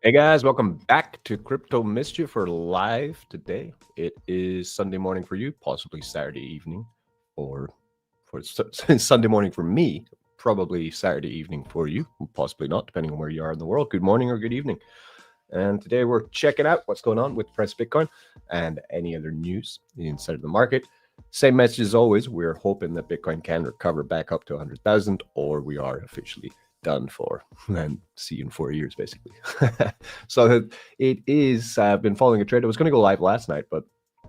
Hey guys, welcome back to Crypto Mischief. For live today. It is Sunday morning for you, possibly Saturday evening, or for Sunday morning for me, probably Saturday evening for you, possibly not, depending on where you are in the world. Good morning or good evening. And today we're checking out what's going on with the price of Bitcoin and any other news inside of the market. Same message as always. We're hoping that Bitcoin can recover back up to 100,000, or we are officially done for and see you in 4 years, basically. So it is been following a trade. I was going to go live last night, but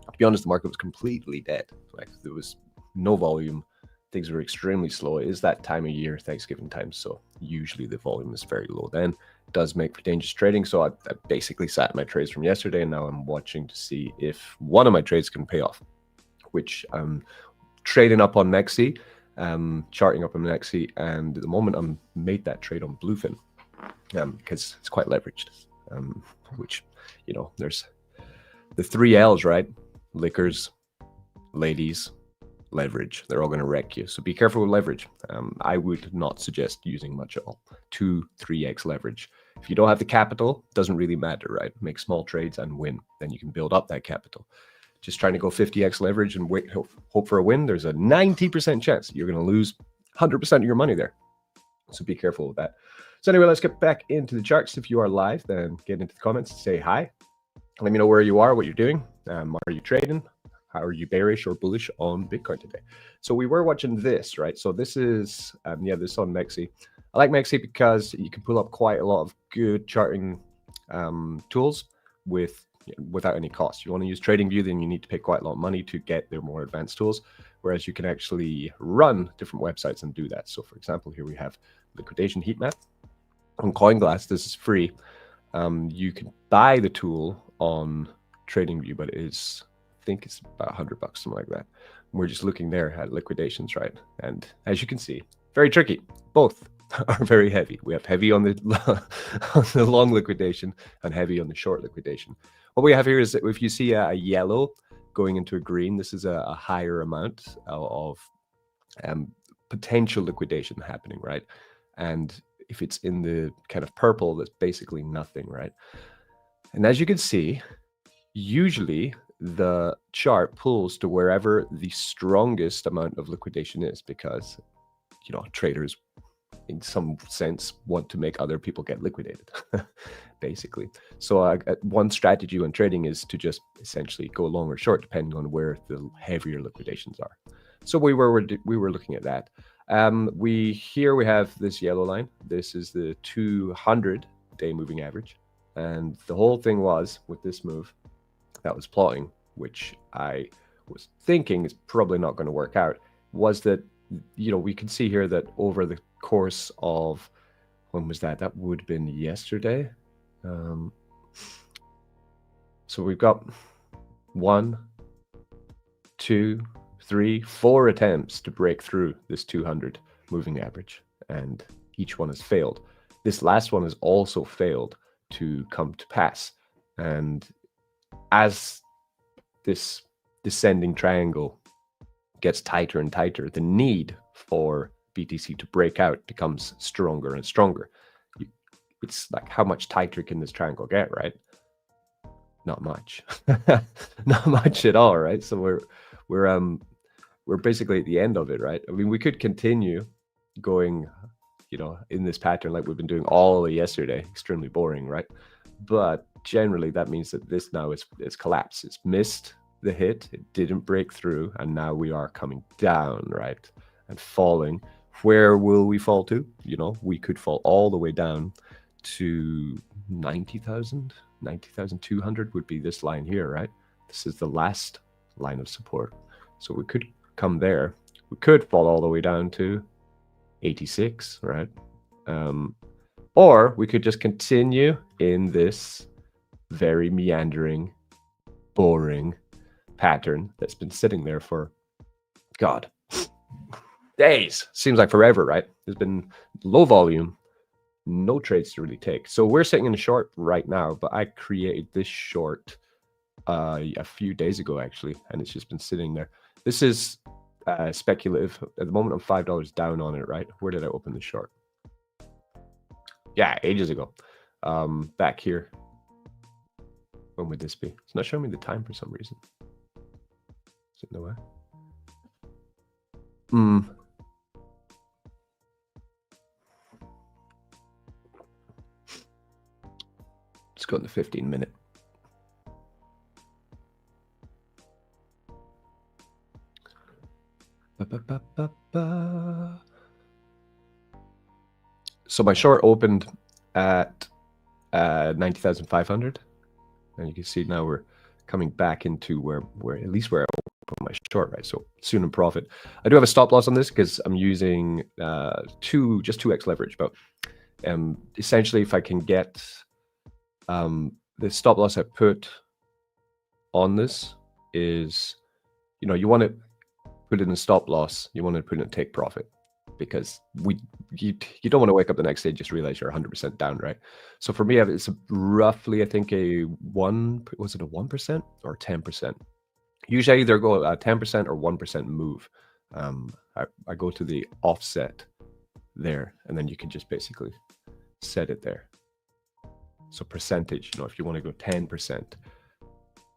to be honest, the market was completely dead. Like there was no volume. Things were extremely slow. It is that time of year, Thanksgiving time, so usually the volume is very low then. It does make for dangerous trading. So I basically sat my trades from yesterday, and now I'm watching to see if one of my trades can pay off, which I'm trading up on Mexc, charting up on Mexc, and at the moment I'm made that trade on Bluefin because it's quite leveraged, which, you know, there's the 3 L's, right? Liquors, ladies, leverage. They're all going to wreck you. So be careful with leverage. I would not suggest using much at all. 2-3x leverage. If you don't have the capital, doesn't really matter, right? Make small trades and win. Then you can build up that capital. Just trying to go 50x leverage and wait, hope for a win. There's a 90% chance you're going to lose 100% of your money there. So be careful with that. So anyway, let's get back into the charts. If you are live, then get into the comments, say hi. Let me know where you are, what you're doing. Are you trading? How are you bearish or bullish on Bitcoin today? So we were watching this, right? So this is, this on Mexc. I like Mexc because you can pull up quite a lot of good charting tools without any cost. You want to use TradingView, then you need to pay quite a lot of money to get their more advanced tools, whereas you can actually run different websites and do that. So for example, here we have liquidation heat map on CoinGlass. This is free. You can buy the tool on TradingView, but I think it's about $100, something like that. We're just looking there at liquidations, right? And as you can see, very tricky. Both are very heavy. We have heavy on the on the long liquidation and heavy on the short liquidation. What we have here is that if you see a yellow going into a green, this is a higher amount of potential liquidation happening, right? And if it's in the kind of purple, that's basically nothing, right? And as you can see, usually the chart pulls to wherever the strongest amount of liquidation is, because, you know, traders in some sense want to make other people get liquidated, basically. So one strategy when trading is to just essentially go long or short depending on where the heavier liquidations are. So we were looking at that. Here we have this yellow line. This is the 200-day moving average, and the whole thing was with this move that was plotting, which I was thinking is probably not going to work out, was that, you know, we can see here that over the course of, when was that? That would have been yesterday. So we've got 1, 2, 3, 4 attempts to break through this 200 moving average, and each one has failed. This last one has also failed to come to pass. And as this descending triangle gets tighter and tighter, the need for BTC to break out becomes stronger and stronger. It's like, how much tighter can this triangle get, right? Not much. Not much at all, right? So we're basically at the end of it, right? I mean, we could continue going, you know, in this pattern like we've been doing all of yesterday. Extremely boring, right? But generally that means that this now is collapsed. It's missed the hit, it didn't break through, and now we are coming down, right? And falling. Where will we fall to? You know, we could fall all the way down to 90,000. 90,200 would be this line here, right? This is the last line of support. So we could come there. We could fall all the way down to 86, right? Or we could just continue in this very meandering, boring pattern that's been sitting there for, God, days. Seems like forever, right? There's been low volume, no trades to really take. So we're sitting in a short right now, but I created this short a few days ago, actually, and it's just been sitting there. This is speculative. At the moment, I'm $5 down on it, right? Where did I open the short? Yeah, ages ago. back here. When would this be? It's not showing me the time for some reason. Is it nowhere? Let's go in the 15-minute. So my short opened at 90,500, and you can see now we're coming back into where at least where I opened my short, right? So soon in profit. I do have a stop loss on this because I'm using just 2x leverage, but essentially if I can get the stop loss I put on this is, you know, you want to put in a stop loss, you want to put in a take profit, because you don't want to wake up the next day and just realize you're 100% down, right? So for me, it's roughly, I think was it a 1% or 10%? Usually I either go a 10% or 1% move. I go to the offset there, and then you can just basically set it there. So percentage, you know, if you want to go 10%,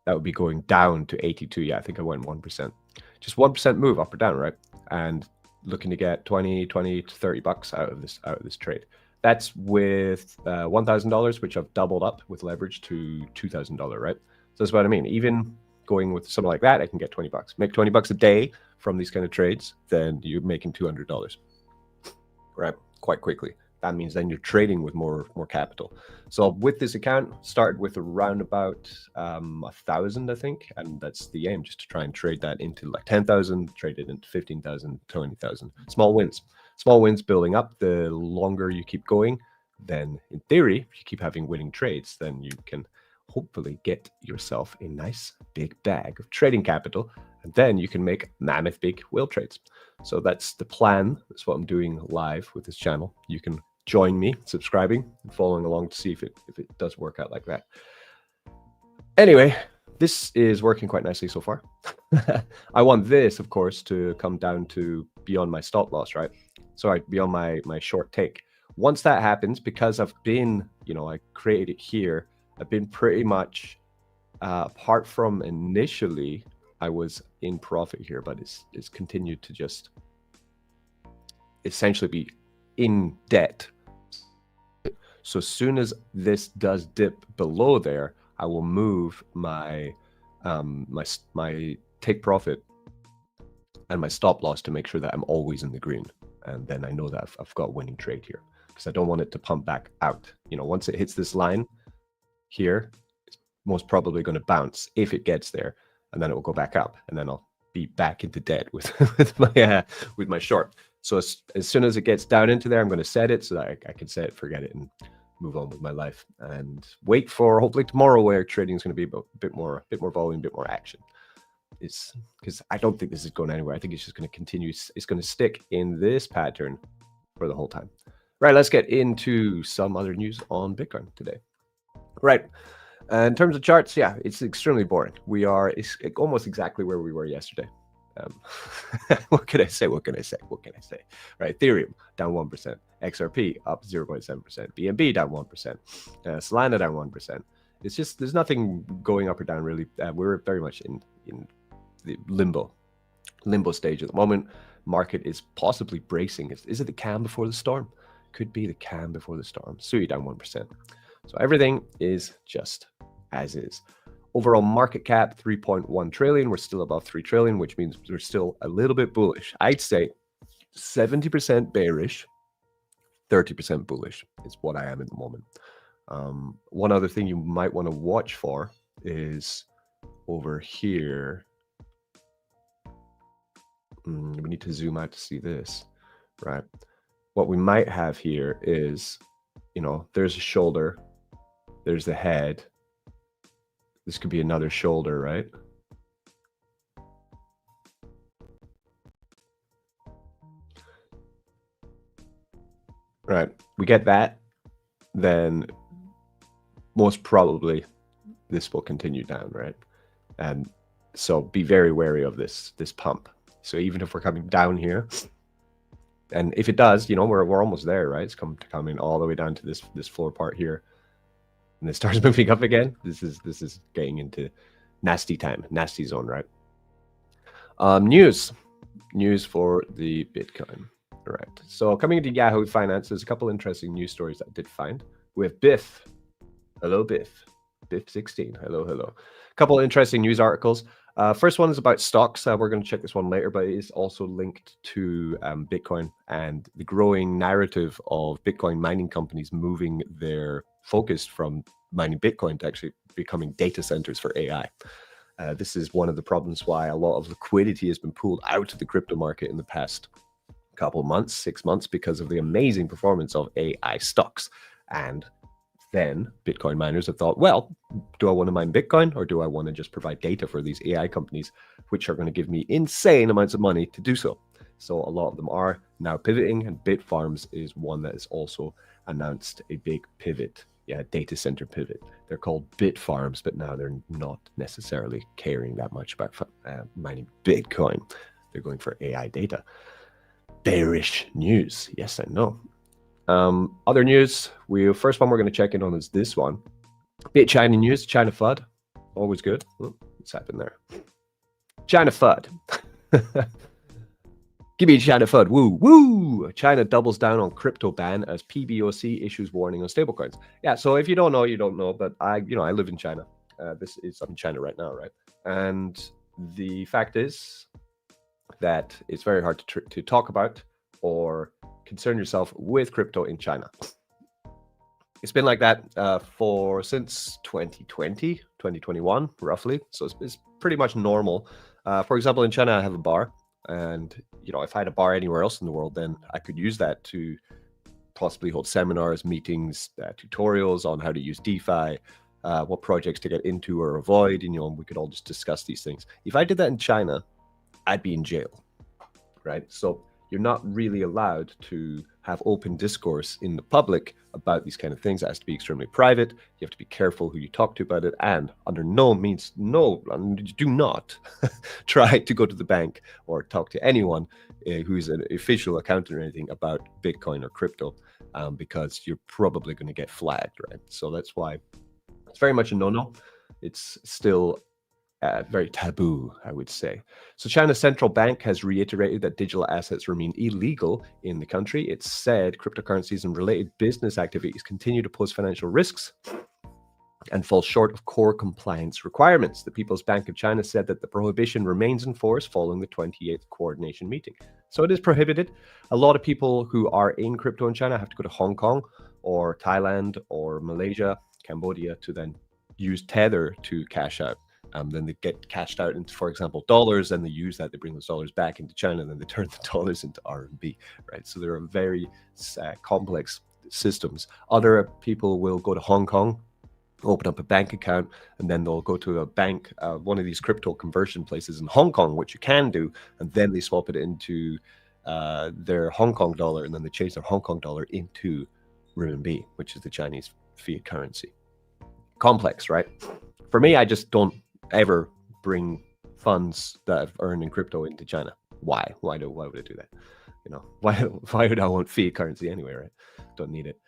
that would be going down to 82. Yeah, I think I went 1%. Just 1% move up or down, right? And looking to get 20 to $30 out of this trade. That's with $1,000, which I've doubled up with leverage to $2,000, right? So that's what I mean. Even going with something like that, I can get $20. Make $20 a day from these kind of trades, then you're making $200, right? Quite quickly. That means then you're trading with more capital. So with this account, started with around about 1,000, I think, and that's the aim, just to try and trade that into like 10,000, trade it into 15,000, 20,000. Small wins building up. The longer you keep going, then in theory, if you keep having winning trades, then you can hopefully get yourself a nice big bag of trading capital, and then you can make mammoth big whale trades. So that's the plan. That's what I'm doing live with this channel. You can join me subscribing and following along to see if it does work out like that. Anyway, this is working quite nicely so far. I want this, of course, to come down to beyond my stop loss, right? Sorry, beyond my short take. Once that happens, because I've been, you know, I created it here, I've been pretty much, apart from initially, I was in profit here, but it's continued to just essentially be in debt. So as soon as this does dip below there, I will move my my take profit and my stop loss to make sure that I'm always in the green, and then I know that I've got a winning trade here, because I don't want it to pump back out. You know, once it hits this line here, it's most probably going to bounce if it gets there, and then it will go back up, and then I'll be back into debt with with my short. So as soon as it gets down into there, I'm going to set it so that I can set it, forget it, and move on with my life, and wait for hopefully tomorrow where trading is going to be a bit more volume, a bit more action. It's because I don't think this is going anywhere. I think it's just going to continue. It's going to stick in this pattern for the whole time. Right, let's get into some other news on Bitcoin today. Right. In terms of charts, yeah, it's extremely boring. It's almost exactly where we were yesterday. What can I say? Right, Ethereum down 1%, XRP up 0.7%, BNB down 1%, Solana down 1%. It's just, there's nothing going up or down really. We're very much in the limbo stage at the moment. Market is possibly bracing. Is it the calm before the storm? Could be the calm before the storm. Sui down 1%. So everything is just as is. Overall market cap, 3.1 trillion. We're still above 3 trillion, which means we're still a little bit bullish. I'd say 70% bearish, 30% bullish is what I am at the moment. One other thing you might want to watch for is over here. We need to zoom out to see this, right? What we might have here is, you know, there's a shoulder, there's the head. This could be another shoulder, right? Right, we get that, then most probably this will continue down, right? And so be very wary of this pump. So even if we're coming down here, and if it does, you know, we're almost there, right? It's coming all the way down to this floor part here. and it starts moving up again. This is getting into nasty time, nasty zone, right? News for the Bitcoin. All right. So coming into Yahoo Finance, there's a couple interesting news stories that I did find. We have Biff. Hello, Biff. Biff 16. Hello. A couple of interesting news articles. First one is about stocks. We're going to check this one later, but it is also linked to Bitcoin and the growing narrative of Bitcoin mining companies moving their focus from mining Bitcoin to actually becoming data centers for AI. This is one of the problems why a lot of liquidity has been pulled out of the crypto market in the past couple of months, 6 months, because of the amazing performance of AI stocks. And then Bitcoin miners have thought, well, do I want to mine Bitcoin or do I want to just provide data for these AI companies, which are going to give me insane amounts of money to do so? So a lot of them are now pivoting, and Bitfarms is one that has also announced a big pivot. Yeah, data center pivot. They're called Bitfarms, but now they're not necessarily caring that much about mining Bitcoin. They're going for AI data. Bearish news. Yes, I know. Other news. First one we're going to check in on is this one. Bit China news. China FUD. Always good. What's happened there? China FUD. Give me China FUD. Woo. China doubles down on crypto ban as PBOC issues warning on stablecoins. Yeah, so if you don't know, you don't know. But I live in China. I'm in China right now, right? And the fact is that it's very hard to talk about or concern yourself with crypto in China. It's been like that since 2020, 2021, roughly. So it's pretty much normal. For example, in China, I have a bar. And, if I had a bar anywhere else in the world, then I could use that to possibly hold seminars, meetings, tutorials on how to use DeFi, what projects to get into or avoid. And, we could all just discuss these things. If I did that in China, I'd be in jail, right? So you're not really allowed to have open discourse in the public about these kind of things. It has to be extremely private. You have to be careful who you talk to about it. And under no means, do not try to go to the bank or talk to anyone who's an official accountant or anything about Bitcoin or crypto, because you're probably going to get flagged, right? So that's why it's very much a no-no. It's still very taboo, I would say. So China's central bank has reiterated that digital assets remain illegal in the country. It said cryptocurrencies and related business activities continue to pose financial risks and fall short of core compliance requirements. The People's Bank of China said that the prohibition remains in force following the 28th coordination meeting. So it is prohibited. A lot of people who are in crypto in China have to go to Hong Kong or Thailand or Malaysia, Cambodia to then use Tether to cash out. Then they get cashed out into, for example, dollars, and they use that, they bring those dollars back into China, and then they turn the dollars into RMB, right? So there are very complex systems. Other people will go to Hong Kong, open up a bank account, and then they'll go to a bank, one of these crypto conversion places in Hong Kong, which you can do, and then they swap it into their Hong Kong dollar, and then they change their Hong Kong dollar into RMB, which is the Chinese fiat currency. Complex, right? For me, I just don't ever bring funds that I've earned in crypto into China. Why? Why would I do that? Why would I want fiat currency anyway, right? Don't need it.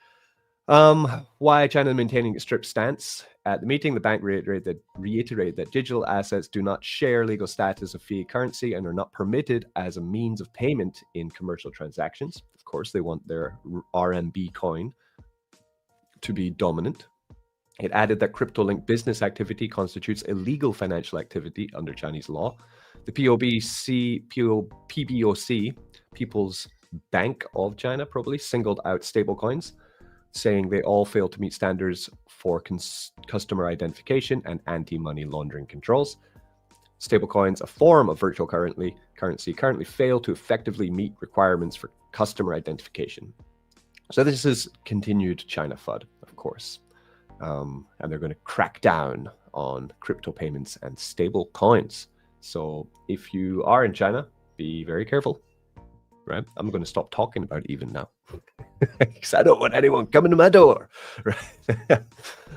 Why China maintaining a strict stance? At the meeting, the bank reiterated that digital assets do not share legal status of fiat currency and are not permitted as a means of payment in commercial transactions. Of course, they want their RMB coin to be dominant. It added that crypto-linked business activity constitutes illegal financial activity under Chinese law. The PBOC, People's Bank of China, probably singled out stablecoins, saying they all fail to meet standards for customer identification and anti-money laundering controls. Stablecoins, a form of virtual currency, currently fail to effectively meet requirements for customer identification. So this is continued China FUD, of course. And they're going to crack down on crypto payments and stable coins. So if you are in China, be very careful, right? I'm going to stop talking about it even now because I don't want anyone coming to my door, right?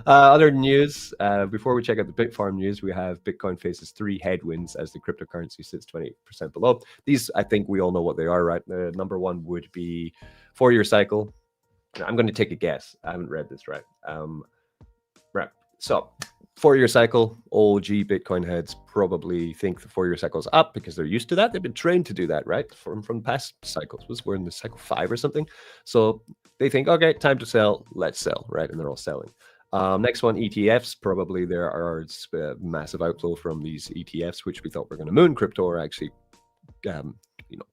Other news, before we check out the Bitfarm news, we have Bitcoin faces 3 headwinds as the cryptocurrency sits 28% below. These, I think we all know what they are, right? Number one would be 4-year cycle. I'm going to take a guess. I haven't read this right. So 4-year cycle, OG Bitcoin heads probably think the 4-year cycle is up because they're used to that. They've been trained to do that, right? From past cycles. We're in the cycle 5 or something. So they think, okay, time to sell. Let's sell, right? And they're all selling. Next one, ETFs. Probably there are massive outflow from these ETFs, which we thought were going to moon crypto, are actually, you know,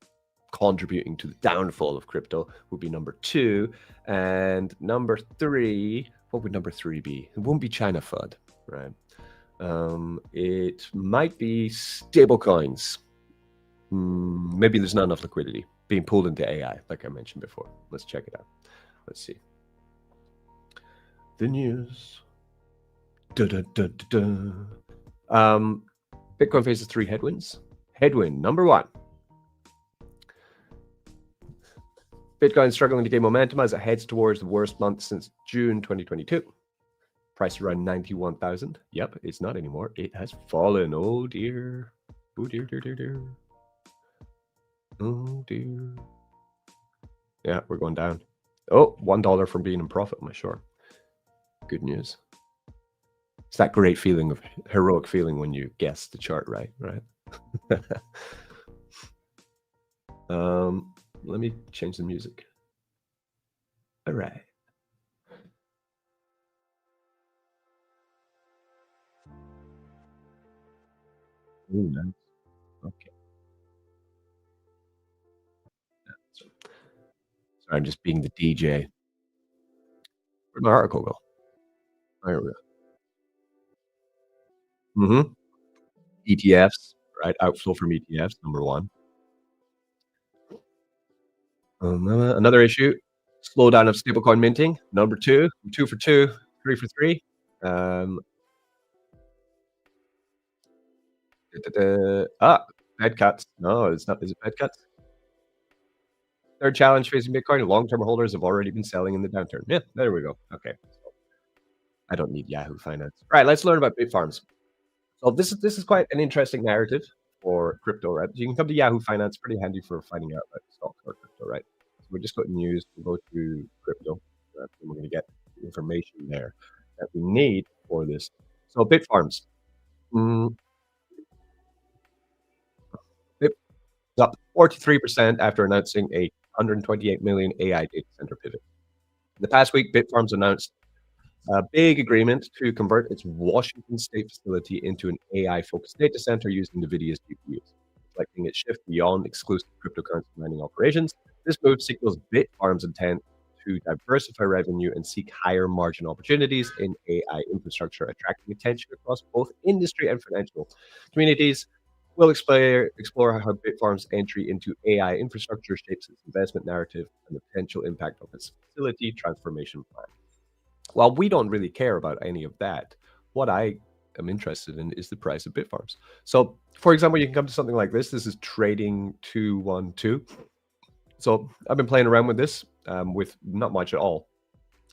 contributing to the downfall of crypto. Would be number 2, and number 3. What would number 3 be? It won't be China FUD, right? It might be stable coins. Maybe there's not enough liquidity being pulled into AI, like I mentioned before. Let's check it out. Let's see. The news. Bitcoin faces 3 headwinds. Headwind number 1. Bitcoin struggling to gain momentum as it heads towards the worst month since June 2022. Price around 91,000. Yep, it's not anymore. It has fallen. Oh dear. Oh dear, dear, dear, dear. Oh dear. Yeah, we're going down. Oh, $1 from being in profit, am I sure? Good news. It's that great feeling of heroic feeling when you guess the chart right? Let me change the music. All right. Ooh, nice. Okay. Sorry, I'm just being the DJ. Where'd my article go? There we go. ETFs, right? Outflow from ETFs, number 1. Another issue, slowdown of stablecoin minting, number 2. 2 for 2, 3 for 3. Fed cuts. No, it's not. Is it Fed cuts? Third challenge facing Bitcoin, long-term holders have already been selling in the downturn. Yeah, there we go. Okay. I don't need Yahoo Finance. All right, let's learn about Bitfarms. So this is quite an interesting narrative for crypto, right? You can come to Yahoo Finance, pretty handy for finding out about stocks or crypto, right? So we just go to news, we go to crypto, and we're going to get information there that we need for this. So Bitfarms, Bit is up 43% after announcing a 128 million AI data center pivot. In the past week, Bitfarms announced a big agreement to convert its Washington State facility into an AI-focused data center using NVIDIA's GPUs, reflecting its shift beyond exclusive cryptocurrency mining operations. This move signals Bitfarms' intent to diversify revenue and seek higher margin opportunities in AI infrastructure, attracting attention across both industry and financial communities. We'll explore how Bitfarms' entry into AI infrastructure shapes its investment narrative and the potential impact of its facility transformation plan. Well, we don't really care about any of that. What I am interested in is the price of Bitfarms. So, for example, you can come to something like this. This is trading 212. So I've been playing around with this with not much at all.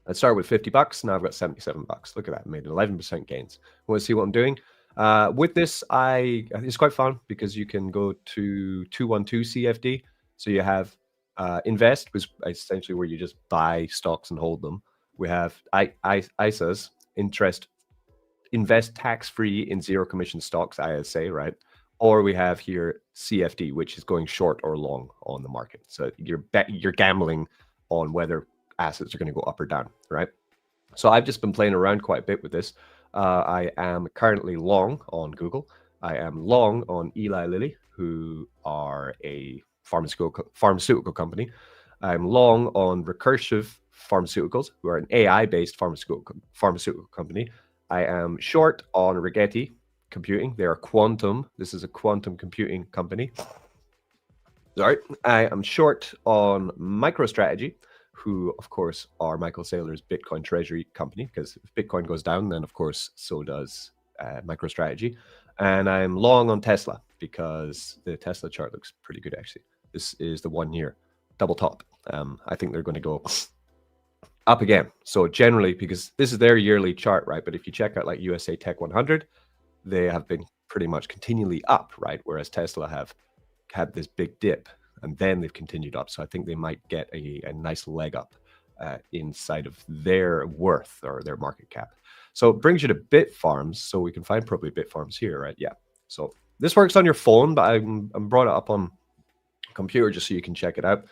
I started with $50. Now I've got $77. Look at that. I made 11% gains. Want to see what I'm doing? With this, it's quite fun because you can go to 212 CFD. So you have invest, which is essentially where you just buy stocks and hold them. We have ISAs, invest tax-free in zero commission stocks, ISA, right? Or we have here CFD, which is going short or long on the market. So you're gambling on whether assets are going to go up or down, right? So I've just been playing around quite a bit with this. I am currently long on Google. I am long on Eli Lilly, who are a pharmaceutical company. I'm long on Recursive Pharmaceuticals, who are an AI-based pharmaceutical company. I am short on Rigetti Computing. They are quantum. This is a quantum computing company. Sorry. I am short on MicroStrategy, who, of course, are Michael Saylor's Bitcoin treasury company, because if Bitcoin goes down, then, of course, so does MicroStrategy. And I'm long on Tesla because the Tesla chart looks pretty good, actually. This is the 1 year double top. I think they're going to go up again. So generally, because this is their yearly chart, right? But if you check out like USA Tech 100, they have been pretty much continually up, right? Whereas Tesla have had this big dip and then they've continued up. So I think they might get a nice leg up inside of their worth or their market cap. So it brings you to bit farms. So we can find probably bit farms here, right? Yeah. So this works on your phone, but I'm brought it up on computer just so you can check it out.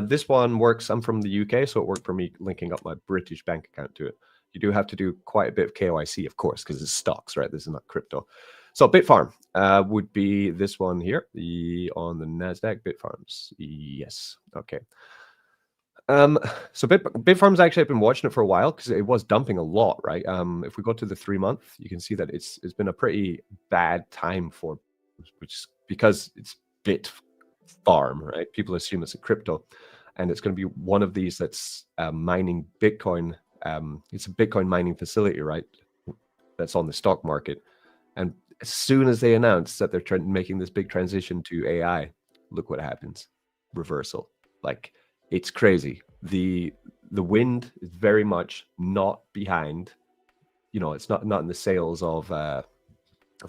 This one works. I'm from the UK, so it worked for me linking up my British bank account to it. You do have to do quite a bit of KYC, of course, because it's stocks, right? This is not crypto. So Bitfarm would be this one here, on the Nasdaq. Bitfarms, yes, okay. So Bitfarms actually, I've been watching it for a while because it was dumping a lot, right? If we go to the 3-month, you can see that it's been a pretty bad time for, which is because it's Bitfarm, right? People assume it's a crypto, and it's going to be one of these that's mining Bitcoin. It's a Bitcoin mining facility, right? That's on the stock market, and as soon as they announce that they're making this big transition to AI, look what happens. Reversal. Like, it's crazy. The wind is very much not behind. It's not in the sales of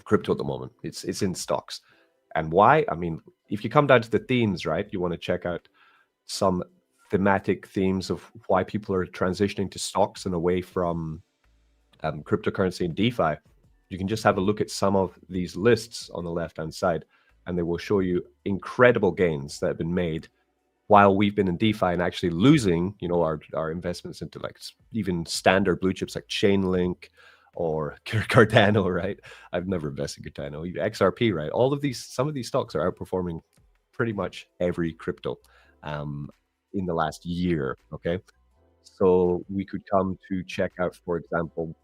crypto at the moment. It's in stocks. And why? I mean, if you come down to the themes, right? You want to check out some thematic themes of why people are transitioning to stocks and away from cryptocurrency and DeFi. You can just have a look at some of these lists on the left-hand side, and they will show you incredible gains that have been made while we've been in DeFi and actually losing, our investments into like even standard blue chips like Chainlink or Cardano, right? I've never invested in Cardano, even XRP, right? Some of these stocks are outperforming pretty much every crypto in the last year, okay? So we could come to check out, for example,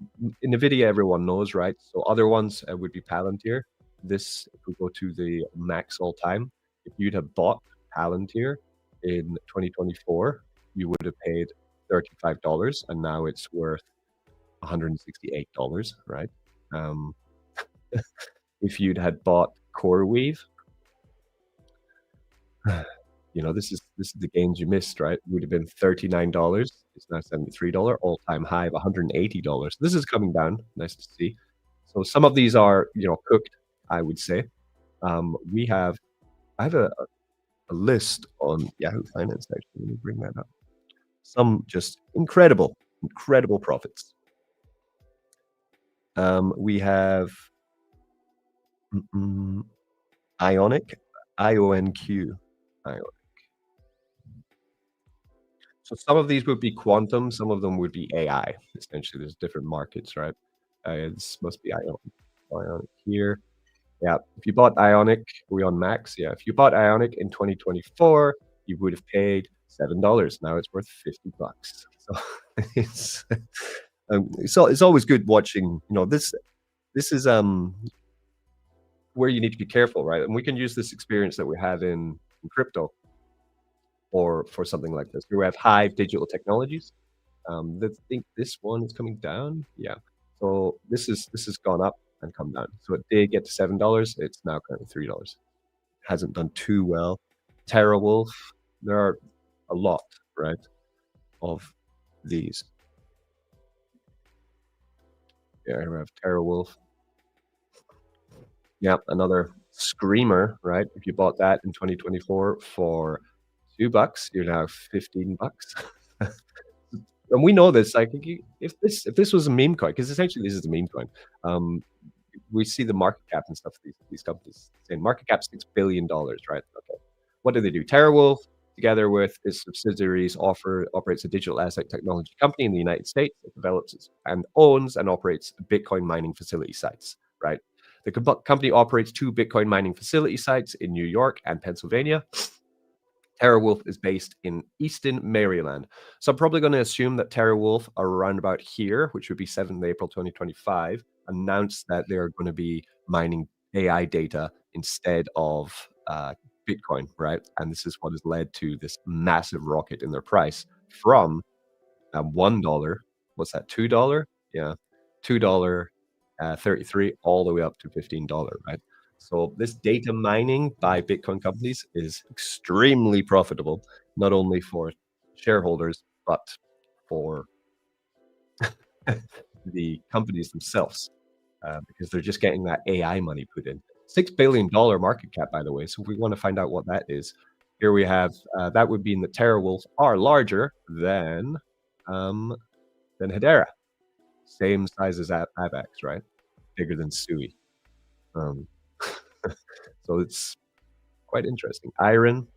NVIDIA, everyone knows, right? So other ones would be Palantir. This, if we go to the max all time, if you'd have bought Palantir in 2024, you would have paid $35, and now it's worth $168, right? If you'd had bought CoreWeave, this is the gains you missed, right? It would have been $39. It's now $73, all-time high of $180. This is coming down. Nice to see. So some of these are, cooked, I would say. I have a list on Yahoo Finance, actually. Let me bring that up. Some just incredible profits. We have Ionic, IONQ. Ionic. So some of these would be quantum, some of them would be AI. Essentially, there's different markets, right? This must be Ionic here. Yeah, if you bought Ionic, are we on max? Yeah, if you bought Ionic in 2024, you would have paid $7. Now it's worth $50. So it's always good watching. This is where you need to be careful, right? And we can use this experience that we have in crypto or for something like this. We have Hive Digital Technologies. I think this one is coming down. Yeah. So this has gone up and come down. So it did get to $7. It's now currently $3. Hasn't done too well. TerraWolf. There are a lot, right, of these. Yeah, we have TerraWolf. Yeah, another screamer, right? If you bought that in 2024 for $2, you're now $15. And we know this. Like, if this was a meme coin, because essentially this is a meme coin. We see the market cap and stuff. These companies saying market cap $6 billion, right? Okay, what do they do? TerraWolf, together with its subsidiaries, operates a digital asset technology company in the United States. It develops and owns and operates Bitcoin mining facility sites, right? The company operates 2 Bitcoin mining facility sites in New York and Pennsylvania. TerraWolf is based in Easton, Maryland. So I'm probably going to assume that TerraWolf are around about here, which would be 7th April 2025, announced that they're going to be mining AI data instead of Bitcoin, right? And this is what has led to this massive rocket in their price from $1, what's that, $2? Yeah, $2.33 all the way up to $15, right? So this data mining by Bitcoin companies is extremely profitable, not only for shareholders, but for the companies themselves, because they're just getting that AI money put in. $6 billion market cap, by the way. So if we want to find out what that is, here we have, that would mean that TerraWolf are larger than Hedera. same size as AVAX, right? Bigger than Sui. Um, so it's quite interesting. Iron,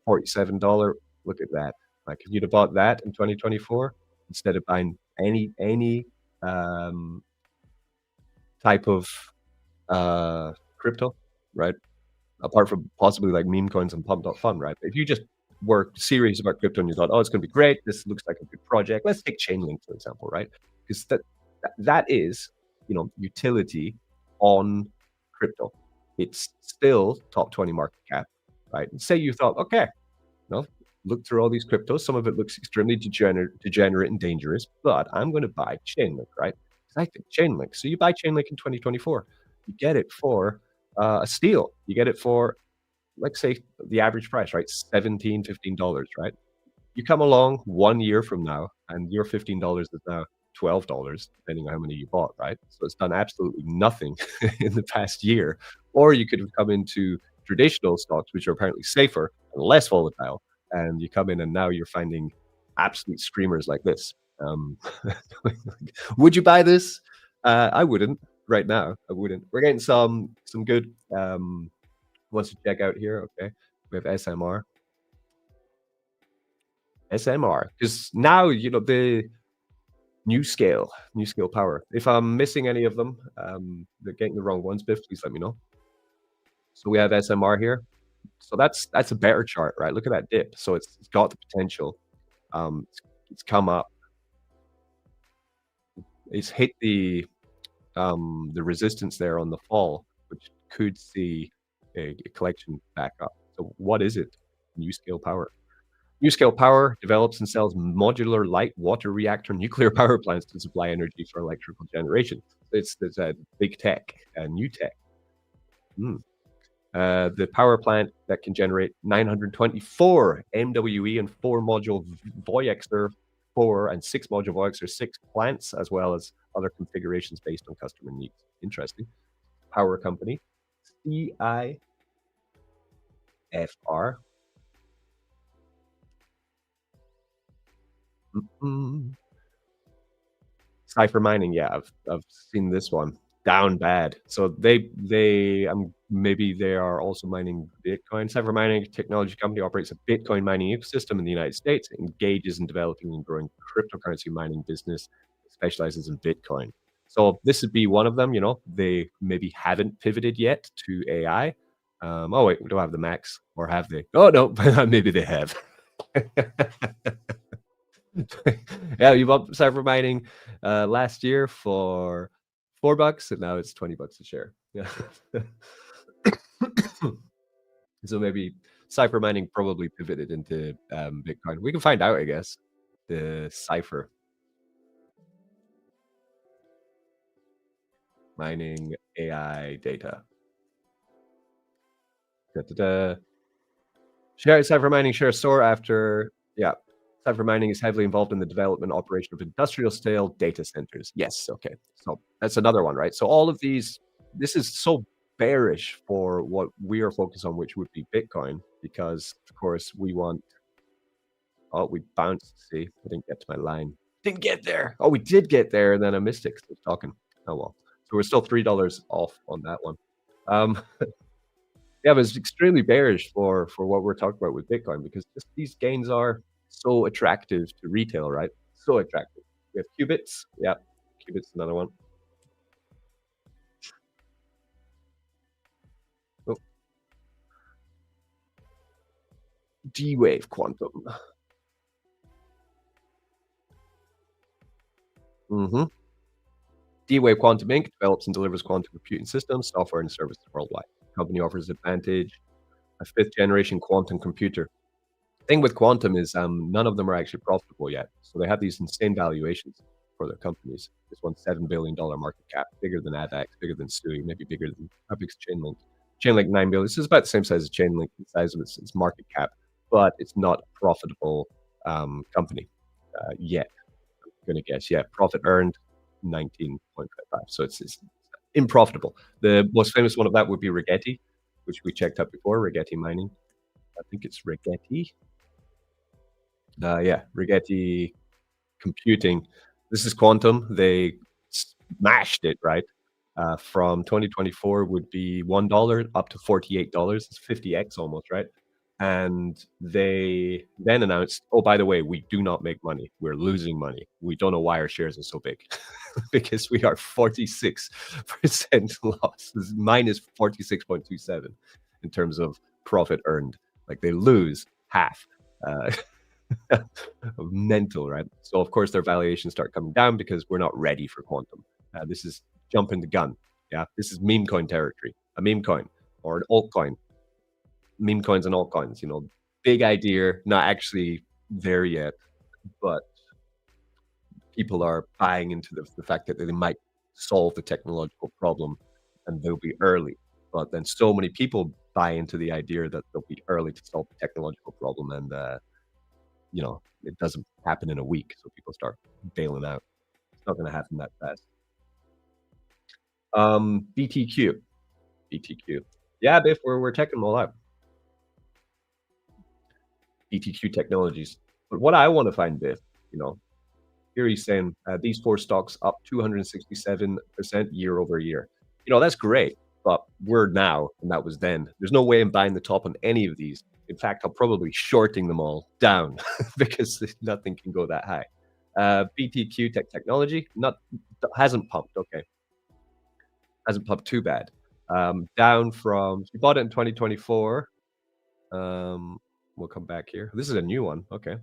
$47. Look at that. Like if you'd have bought that in 2024 instead of buying any um, type of crypto, right? Apart from possibly like meme coins and pump.fun, right? If you just were serious about crypto and you thought, oh, it's going to be great, this looks like a good project. Let's take Chainlink for example, right? Because that is, utility on crypto. It's still top 20 market cap, right? And say you thought, okay, no, look through all these cryptos. Some of it looks extremely degenerate and dangerous, but I'm going to buy Chainlink, right? Because I think Chainlink. So you buy Chainlink in 2024, you get it for a steal. You get it for, like, say, the average price, right? 17, $15, right? You come along 1 year from now, and your $15 is now $12, depending on how many you bought, right? So it's done absolutely nothing in the past year. Or you could have come into traditional stocks, which are apparently safer and less volatile, and you come in and now you're finding absolute screamers like this. Would you buy this? I wouldn't right now. I wouldn't. We're getting some good ones to check out here. Okay, we have SMR. SMR, because now the new scale power. If I'm missing any of them, they're getting the wrong ones, Biff, please let me know. So we have SMR here. So that's a better chart, right? Look at that dip. So it's got the potential. It's come up. It's hit the resistance there on the fall, which could see a collection back up. So what is it? New scale power. NuScale Power develops and sells modular light water reactor nuclear power plants to supply energy for electrical generation. It's a big tech, a new tech. The power plant that can generate 924 MWE and 4-module Voyaxer 4 and 6-module Voyaxer 6 plants, as well as other configurations based on customer needs. Interesting. Power company, CIFR. Cipher mining, yeah, I've seen this one down bad. So maybe they are also mining Bitcoin. Cipher Mining Technology Company operates a Bitcoin mining ecosystem in the United States. It engages in developing and growing cryptocurrency mining business. It specializes in Bitcoin. So this would be one of them. They maybe haven't pivoted yet to AI. Oh wait, we don't have the Mexc, or have they? Oh no, maybe they have. Yeah, you bought Cyber Mining last year for $4, and now it's $20 a share. Yeah. So maybe Cypher Mining probably pivoted into Bitcoin. We can find out, I guess. The Cypher mining AI data. Da-da-da. Cypher Mining shares soar after, yeah. Cypher Mining is heavily involved in the development and operation of industrial scale data centers. Yes, okay. So that's another one, right? So all of these, this is so bearish for what we are focused on, which would be Bitcoin, because of course we want, oh, we bounced, see, I didn't get to my line. Didn't get there. Oh, we did get there, and then I missed it because I was talking. Oh well. So we're still $3 off on that one. Yeah, but it's extremely bearish for what we're talking about with Bitcoin, because just these gains are so attractive to retail, right? So attractive. We have qubits. Yeah, qubits, another one. Oh, D-Wave Quantum. D-Wave Quantum Inc. develops and delivers quantum computing systems, software, and services worldwide. The company offers Advantage, a 5th-generation quantum computer. Thing with quantum is none of them are actually profitable yet. So they have these insane valuations for their companies. This one's $7 billion market cap, bigger than ADAX, bigger than Sui, maybe bigger than how big's Chainlink. Chainlink $9 billion. This is about the same size as Chainlink, the size of its market cap, but it's not a profitable company yet. I'm gonna guess. Yeah, profit earned 19.55. So it's unprofitable. The most famous one of that would be Rigetti, which we checked out before. Rigetti Mining. I think it's Rigetti. Yeah, Rigetti Computing. This is quantum. They smashed it, right? From 2024 would be $1 up to $48. It's 50x almost, right? And they then announced, "Oh, by the way, we do not make money. We're losing money. We don't know why our shares are so big because we are 46% loss. This is minus 46.27 in terms of profit earned. Like they lose half. Uh, Mental, right? So of course their valuations start coming down because we're not ready for quantum. This is jumping the gun. Yeah, this is meme coin territory. A meme coin or an altcoin. Meme coins and altcoins. Big idea, not actually there yet, but people are buying into the fact that they might solve the technological problem and they'll be early. But then so many people buy into the idea that they'll be early to solve the technological problem, and it doesn't happen in a week, so people start bailing out. It's not gonna happen that fast. BTQ. BTQ. Yeah, Biff, we're checking them all out. BTQ Technologies. But what I wanna find, Biff, you know, here he's saying, these 4 stocks up 267% year over year. That's great, but we're now, and that was then. There's no way I'm buying the top on any of these. In fact, I'm probably shorting them all down because nothing can go that high. BTQ Technology, not hasn't pumped, okay. Hasn't pumped too bad. Down from we bought it in 2024. We'll come back here. This is a new one, okay.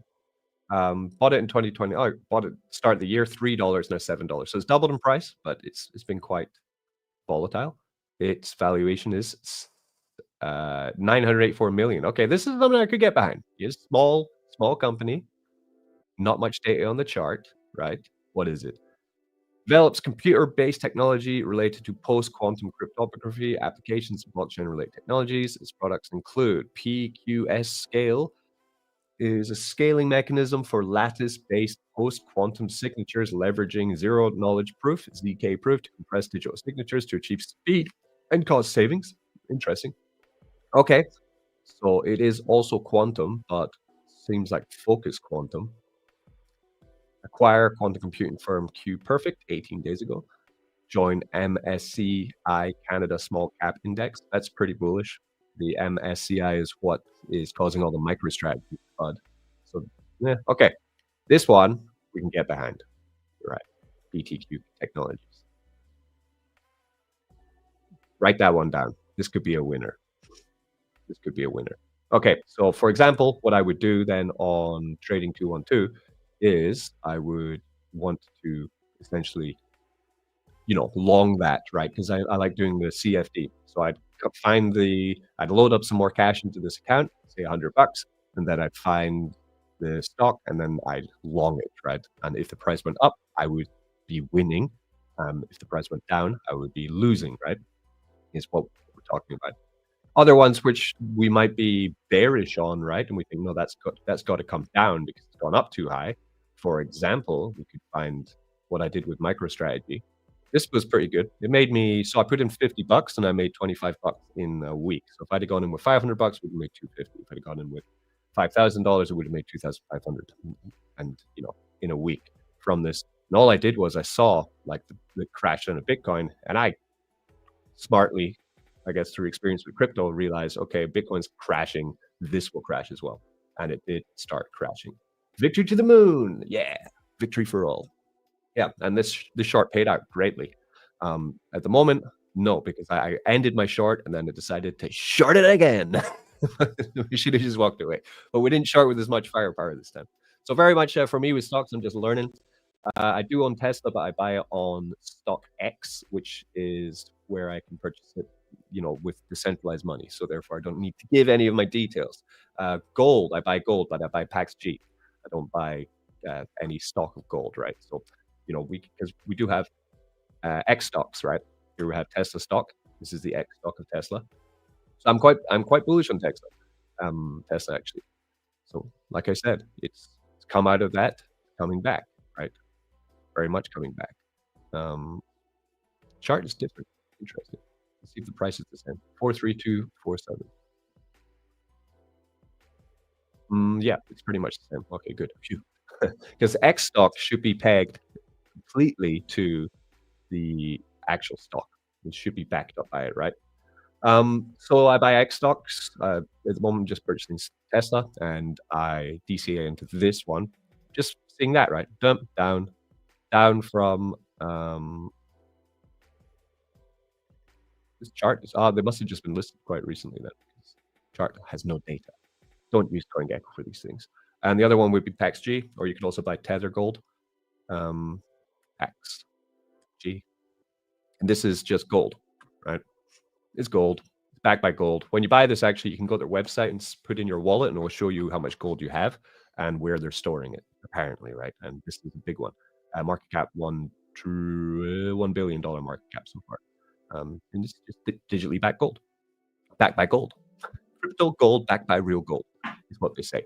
Bought it in 2020. Oh, bought it start of the year, $3, now $7. So it's doubled in price, but it's been quite volatile. Its valuation is 984 million. Okay, this is something I could get behind. It's small company, not much data on the chart, right? What is it? Develops computer-based technology related to post-quantum cryptography applications and blockchain-related technologies. Its products include PQS Scale, is a scaling mechanism for lattice-based post-quantum signatures leveraging zero-knowledge proof, ZK proof, to compress digital signatures to achieve speed and cost savings. Interesting. Okay, so it is also quantum, but seems like focus quantum. Acquire quantum computing firm Q Perfect 18 days ago. Join MSCI Canada Small Cap Index. That's pretty bullish. The MSCI is what is causing all the MicroStrategy FUD. So, yeah, okay. This one we can get behind. Right. BTQ Technologies. Write that one down. This could be a winner. This could be a winner. Okay, so for example, what I would do then on Trading 212 is I would want to essentially long that, right? Because I like doing the CFD. So I'd load up some more cash into this account, say $100, and then I'd find the stock and then I'd long it, right? And if the price went up, I would be winning. If the price went down, I would be losing, right? Is what we're talking about. Other ones which we might be bearish on, right? And we think, no, that's got to come down because it's gone up too high. For example, we could find what I did with MicroStrategy. This was pretty good. It made me so I put in $50 and I made $25 in a week. So if I'd have gone in with $500, we'd have made 250. If I'd have gone in with $5,000, it would have made 2,500, and in a week from this. And all I did was I saw like the crash on a Bitcoin, and I smartly, I guess through experience with crypto, realized, okay, Bitcoin's crashing. This will crash as well, and it did start crashing. Victory to the moon, yeah, victory for all. Yeah, and this short paid out greatly. At the moment, no, because I ended my short and then I decided to short it again. We should have just walked away, but we didn't short with as much firepower this time. So very much for me with stocks, I'm just learning. I do own Tesla, but I buy it on StockX, which is where I can purchase it, with decentralized money. So therefore, I don't need to give any of my details. Gold, I buy gold, but I buy PaxG. I don't buy any stock of gold, right? So, because we do have X stocks, right? Here we have Tesla stock. This is the X stock of Tesla. So I'm quite bullish on Tesla actually. So, like I said, it's come out of that, coming back, right? Very much coming back. Um, Chart is different. Interesting. Let's see if the price is the same. 43247. Yeah, it's pretty much the same. Okay, good. Phew. Because X stock should be pegged completely to the actual stock. It should be backed up by it, right? So I buy X stocks. At the moment, I'm just purchasing Tesla, and I DCA into this one. Just seeing that, right? Dump down, down from this chart. They must have just been listed quite recently then. Because chart has no data. Don't use CoinGecko for these things. And the other one would be PaxG, or you can also buy Tether Gold. Um, PaxG, and this is just gold, right? It's gold. It's backed by gold. When you buy this, actually, you can go to their website and put in your wallet, and it will show you how much gold you have and where they're storing it, apparently, right? And this is a big one. Market cap $1 billion market cap so far. And it's just digitally backed by gold. Crypto gold backed by real gold is what they say.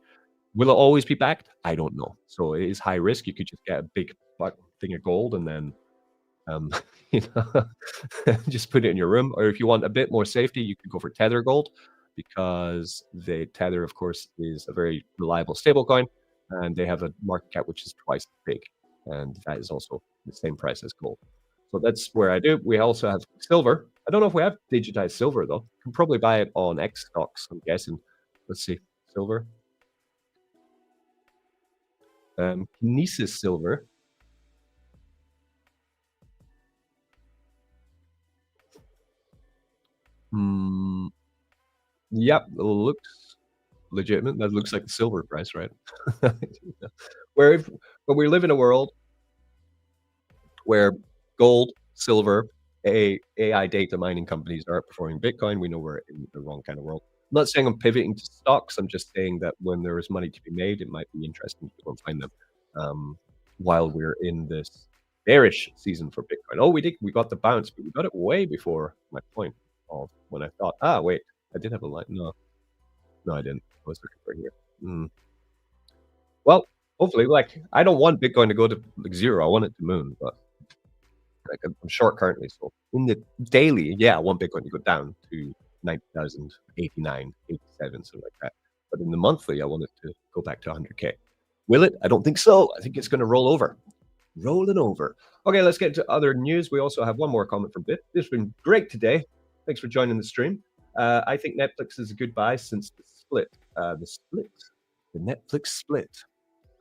Will it always be backed? I don't know. So it is high risk. You could just get a big thing of gold and then um, you know, just put it in your room. Or if you want a bit more safety, you could go for Tether Gold because the Tether, of course, is a very reliable stablecoin, and they have a market cap which is twice as big, and that is also the same price as gold. So that's where I do. We also have silver. I don't know if we have digitized silver though. Can probably buy it on X stocks, I'm guessing. Let's see, silver. Kinesis silver. Hmm. Yep, looks legitimate. That looks like the silver price, right? Where if when we live in a world where gold, silver, AI data mining companies are outperforming Bitcoin, we know we're in the wrong kind of world. I'm not saying I'm pivoting to stocks. I'm just saying that when there is money to be made, it might be interesting to go and find them while we're in this bearish season for Bitcoin. Oh, we got the bounce, but we got it way before my point of when I thought, wait, I did have a line. No, I didn't. I was looking for here. Mm. Well, hopefully, like I don't want Bitcoin to go to like zero. I want it to moon, but like I'm short currently. So in the daily, yeah, I want Bitcoin to go down to 90,000, 89, 87, something like that. But in the monthly, I want it to go back to 100K. Will it? I don't think so. I think it's going to roll over. Rolling over. Okay, let's get to other news. We also have one more comment from Bit. This has been great today. Thanks for joining the stream. I think Netflix is a good buy since the split. The Netflix split.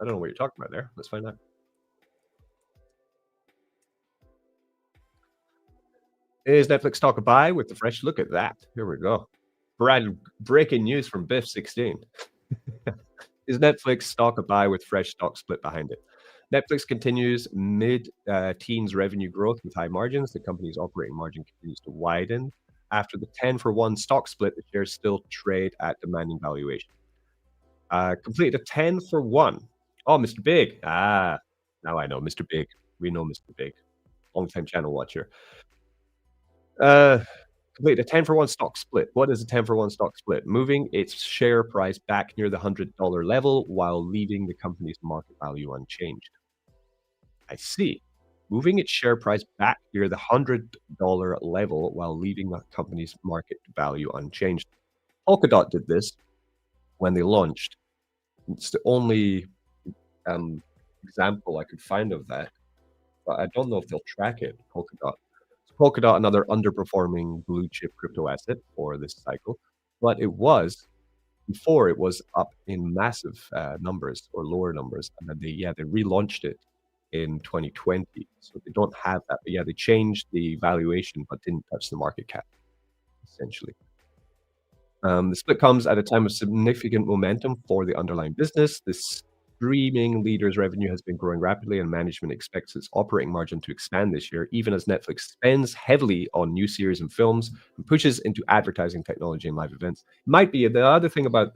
I don't know what you're talking about there. Let's find out. Is Netflix stock a buy with the fresh look at that? Here we go. Breaking news from Biff16. Is Netflix stock a buy with fresh stock split behind it? Netflix continues mid-teens revenue growth with high margins. The company's operating margin continues to widen. After the 10-for-1 stock split, the shares still trade at demanding valuation. Completed a 10-for-1. Oh, Mr. Big. Now I know Mr. Big. We know Mr. Big. Long-time channel watcher. Completed a 10-for-1 stock split. What is a 10-for-1 stock split? Moving its share price back near the $100 level while leaving the company's market value unchanged. I see. Moving its share price back near the $100 level while leaving the company's market value unchanged. Polkadot did this when they launched. It's the only example I could find of that, but I don't know if they'll track it. Polkadot, another underperforming blue chip crypto asset for this cycle, but it was before it was up in massive numbers or lower numbers, and then they relaunched it in 2020. So they don't have that, but yeah, they changed the valuation but didn't touch the market cap, essentially. The split comes at a time of significant momentum for the underlying business. The streaming leader's revenue has been growing rapidly, and management expects its operating margin to expand this year, even as Netflix spends heavily on new series and films and pushes into advertising, technology, and live events. Might be the other thing about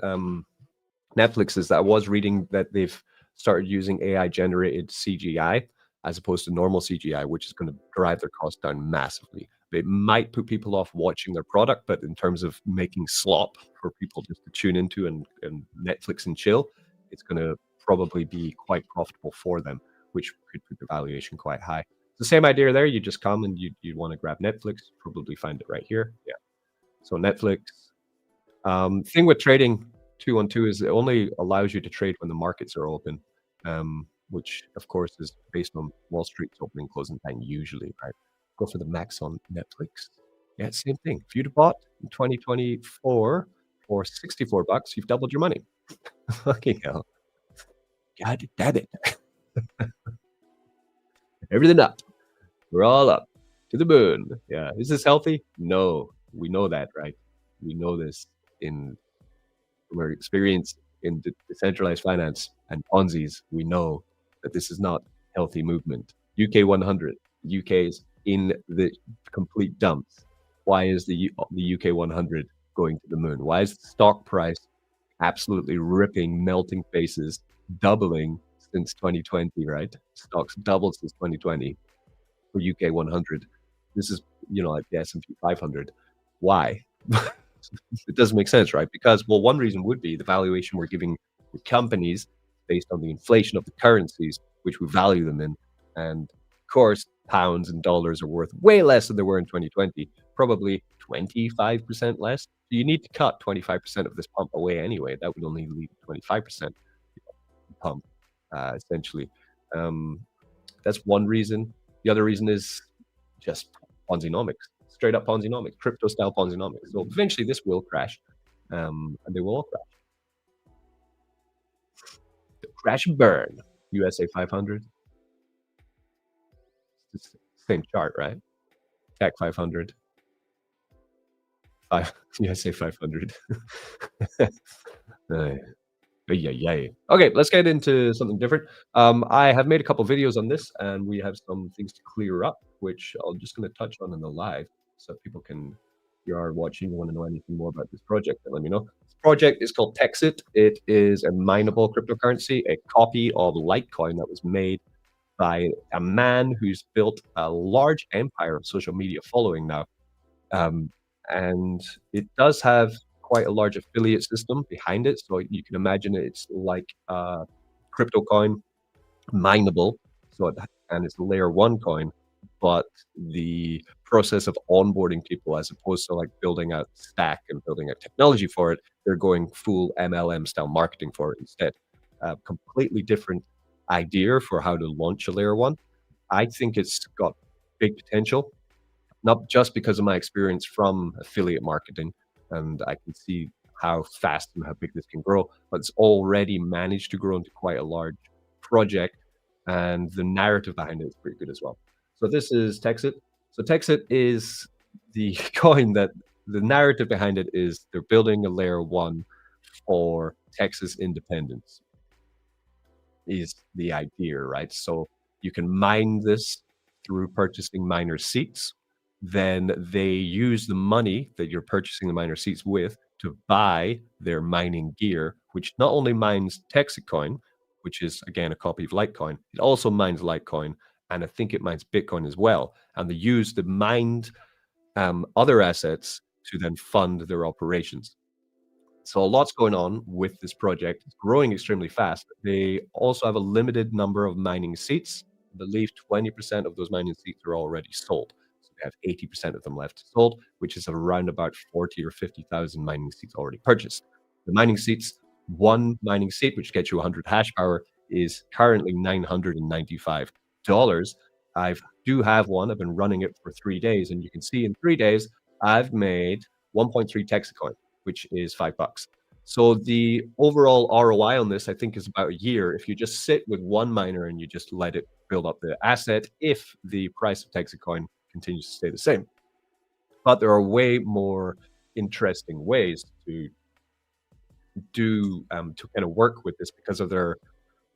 Netflix is that I was reading that they've started using AI-generated CGI as opposed to normal CGI, which is going to drive their cost down massively. It might put people off watching their product, but in terms of making slop for people just to tune into and Netflix and chill, it's going to probably be quite profitable for them, which could put the valuation quite high. It's the same idea there. You just come and you want to grab Netflix, probably find it right here. Yeah. So Netflix. Thing with trading 2-on-2 is it only allows you to trade when the markets are open. which of course is based on Wall Street's opening closing time usually, right? Go for the Max on Netflix. Yeah, same thing. If you'd have bought in 2024 for $64, you've doubled your money. Fucking hell. God damn it. Everything up. We're all up to the moon. Yeah. Is this healthy? No. We know that, right? We know this in from our experience in decentralized finance and Ponzi's. We know that this is not healthy movement. UK 100. UK is in the complete dumps. Why is the UK 100 going to the moon? Why is the stock price absolutely ripping, melting faces, doubling since 2020, right? Stocks doubled since 2020 for UK 100. This is, like the S&P 500. Why? It doesn't make sense, right? Because, well, one reason would be the valuation we're giving the companies based on the inflation of the currencies which we value them in. And of course, pounds and dollars are worth way less than they were in 2020, probably 25% less. So you need to cut 25% of this pump away anyway. That would only leave 25% pump, essentially. Um, that's one reason. The other reason is just Ponzinomics, straight up Ponzinomics, crypto style Ponzinomics. So eventually this will crash, and they will all crash. They'll crash and burn. USA 500. It's the same chart, right? Tech 500. USA 500. Yay. Okay, let's get into something different. I have made a couple videos on this, and we have some things to clear up, which I'm just going to touch on in the live, so people can, if you are watching, you want to know anything more about this project, then let me know. This project is called Texit. It is a mineable cryptocurrency, a copy of Litecoin that was made by a man who's built a large empire of social media following now. And it does have quite a large affiliate system behind it. So you can imagine it's like a crypto coin, mineable. And it's a layer one coin, but the process of onboarding people, as opposed to like building out stack and building out technology for it, they're going full MLM style marketing for it instead. Completely different idea for how to launch a layer one. I think it's got big potential, not just because of my experience from affiliate marketing, and I can see how fast and how big this can grow, but it's already managed to grow into quite a large project, and the narrative behind it is pretty good as well. So this is Texit. So Texit is the coin that the narrative behind it is they're building a layer one for Texas independence is the idea, right? So you can mine this through purchasing miner seats. Then they use the money that you're purchasing the miner seats with to buy their mining gear, which not only mines Texitcoin, which is again a copy of Litecoin, it also mines Litecoin, and I think it mines Bitcoin as well. And they use the mined other assets to then fund their operations. So a lot's going on with this project. It's growing extremely fast. They also have a limited number of mining seats. I believe 20% of those mining seats are already sold. So they have 80% of them left sold, which is around about 40 or 50,000 mining seats already purchased. The mining seats, one mining seat, which gets you 100 hash power, is currently $995. I do have one. I've been running it for 3 days, and you can see in 3 days, I've made 1.3 Texacoin, which is $5. So the overall ROI on this, I think, is about a year if you just sit with one miner and you just let it build up the asset if the price of Texacoin continues to stay the same. But there are way more interesting ways to do to kind of work with this because of their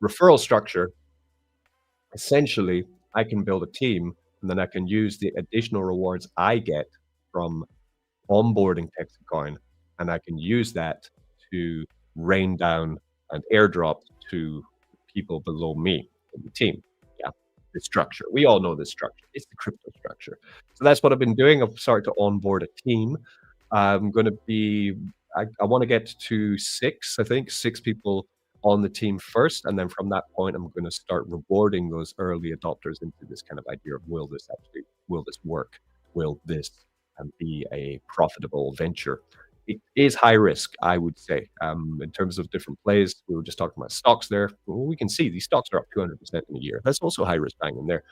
referral structure. Essentially, I can build a team and then I can use the additional rewards I get from onboarding Texacoin, and I can use that to rain down and airdrop to people below me in the team. Yeah, the structure. We all know this structure. It's the crypto structure. So that's what I've been doing. I've started to onboard a team. I'm going to be, I want to get to six people on the team first. And then from that point, I'm going to start rewarding those early adopters into this kind of idea of will this work? Will this be a profitable venture? it is high risk, I would say, in terms of different plays. We were just talking about stocks there. Well, we can see these stocks are up 200% in a year. That's also high risk bang in there.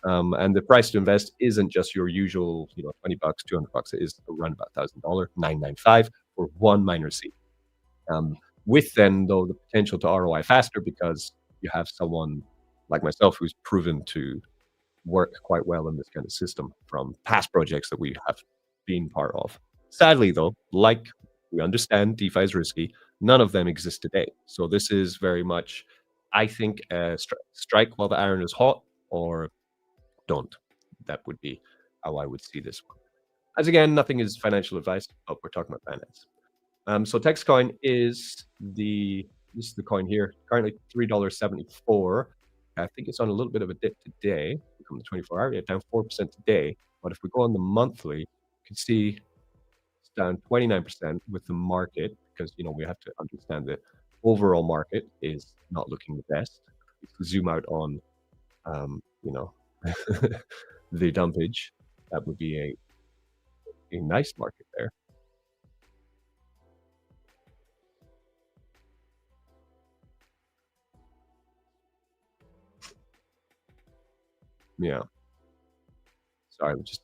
And the price to invest isn't just your usual, 20 bucks, 200 bucks. It is around about $1,000, 995 for one minor seat. Um, with then, though, the potential to ROI faster because you have someone like myself who's proven to work quite well in this kind of system from past projects that we have been part of. Sadly, though, like we understand DeFi is risky, none of them exist today. So this is very much, I think, strike while the iron is hot or don't. That would be how I would see this one. As again, nothing is financial advice, but we're talking about finance. So Texcoin is this is the coin here, currently $3.74. I think it's on a little bit of a dip today. From the 24-hour, yeah, down 4% today. But if we go on the monthly, you can see it's down 29% with the market because we have to understand that overall market is not looking the best. If we zoom out on you know the dumpage, that would be a nice market there. Yeah. Sorry, I just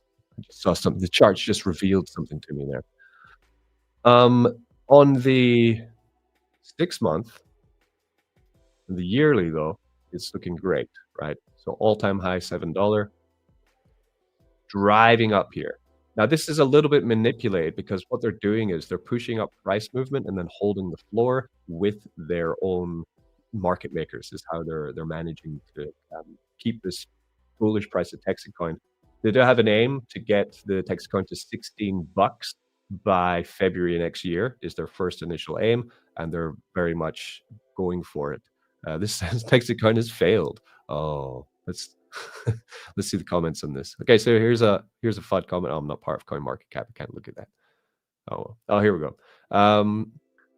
saw something. The charts just revealed something to me there. Um, on the 6 month, the yearly though, it's looking great, right? So all-time high $7, driving up here. Now this is a little bit manipulated because what they're doing is they're pushing up price movement and then holding the floor with their own market makers is how they're managing to keep this foolish price of Texacoin. They do have an aim to get the Texacoin to 16 bucks by February next year is their first initial aim, and they're very much going for it. This says Texacoin has failed. Oh, let's let's see the comments on this. Okay, so here's a FUD comment. Oh, I'm not part of CoinMarketCap. I can't look at that. Oh, well. Oh, here we go.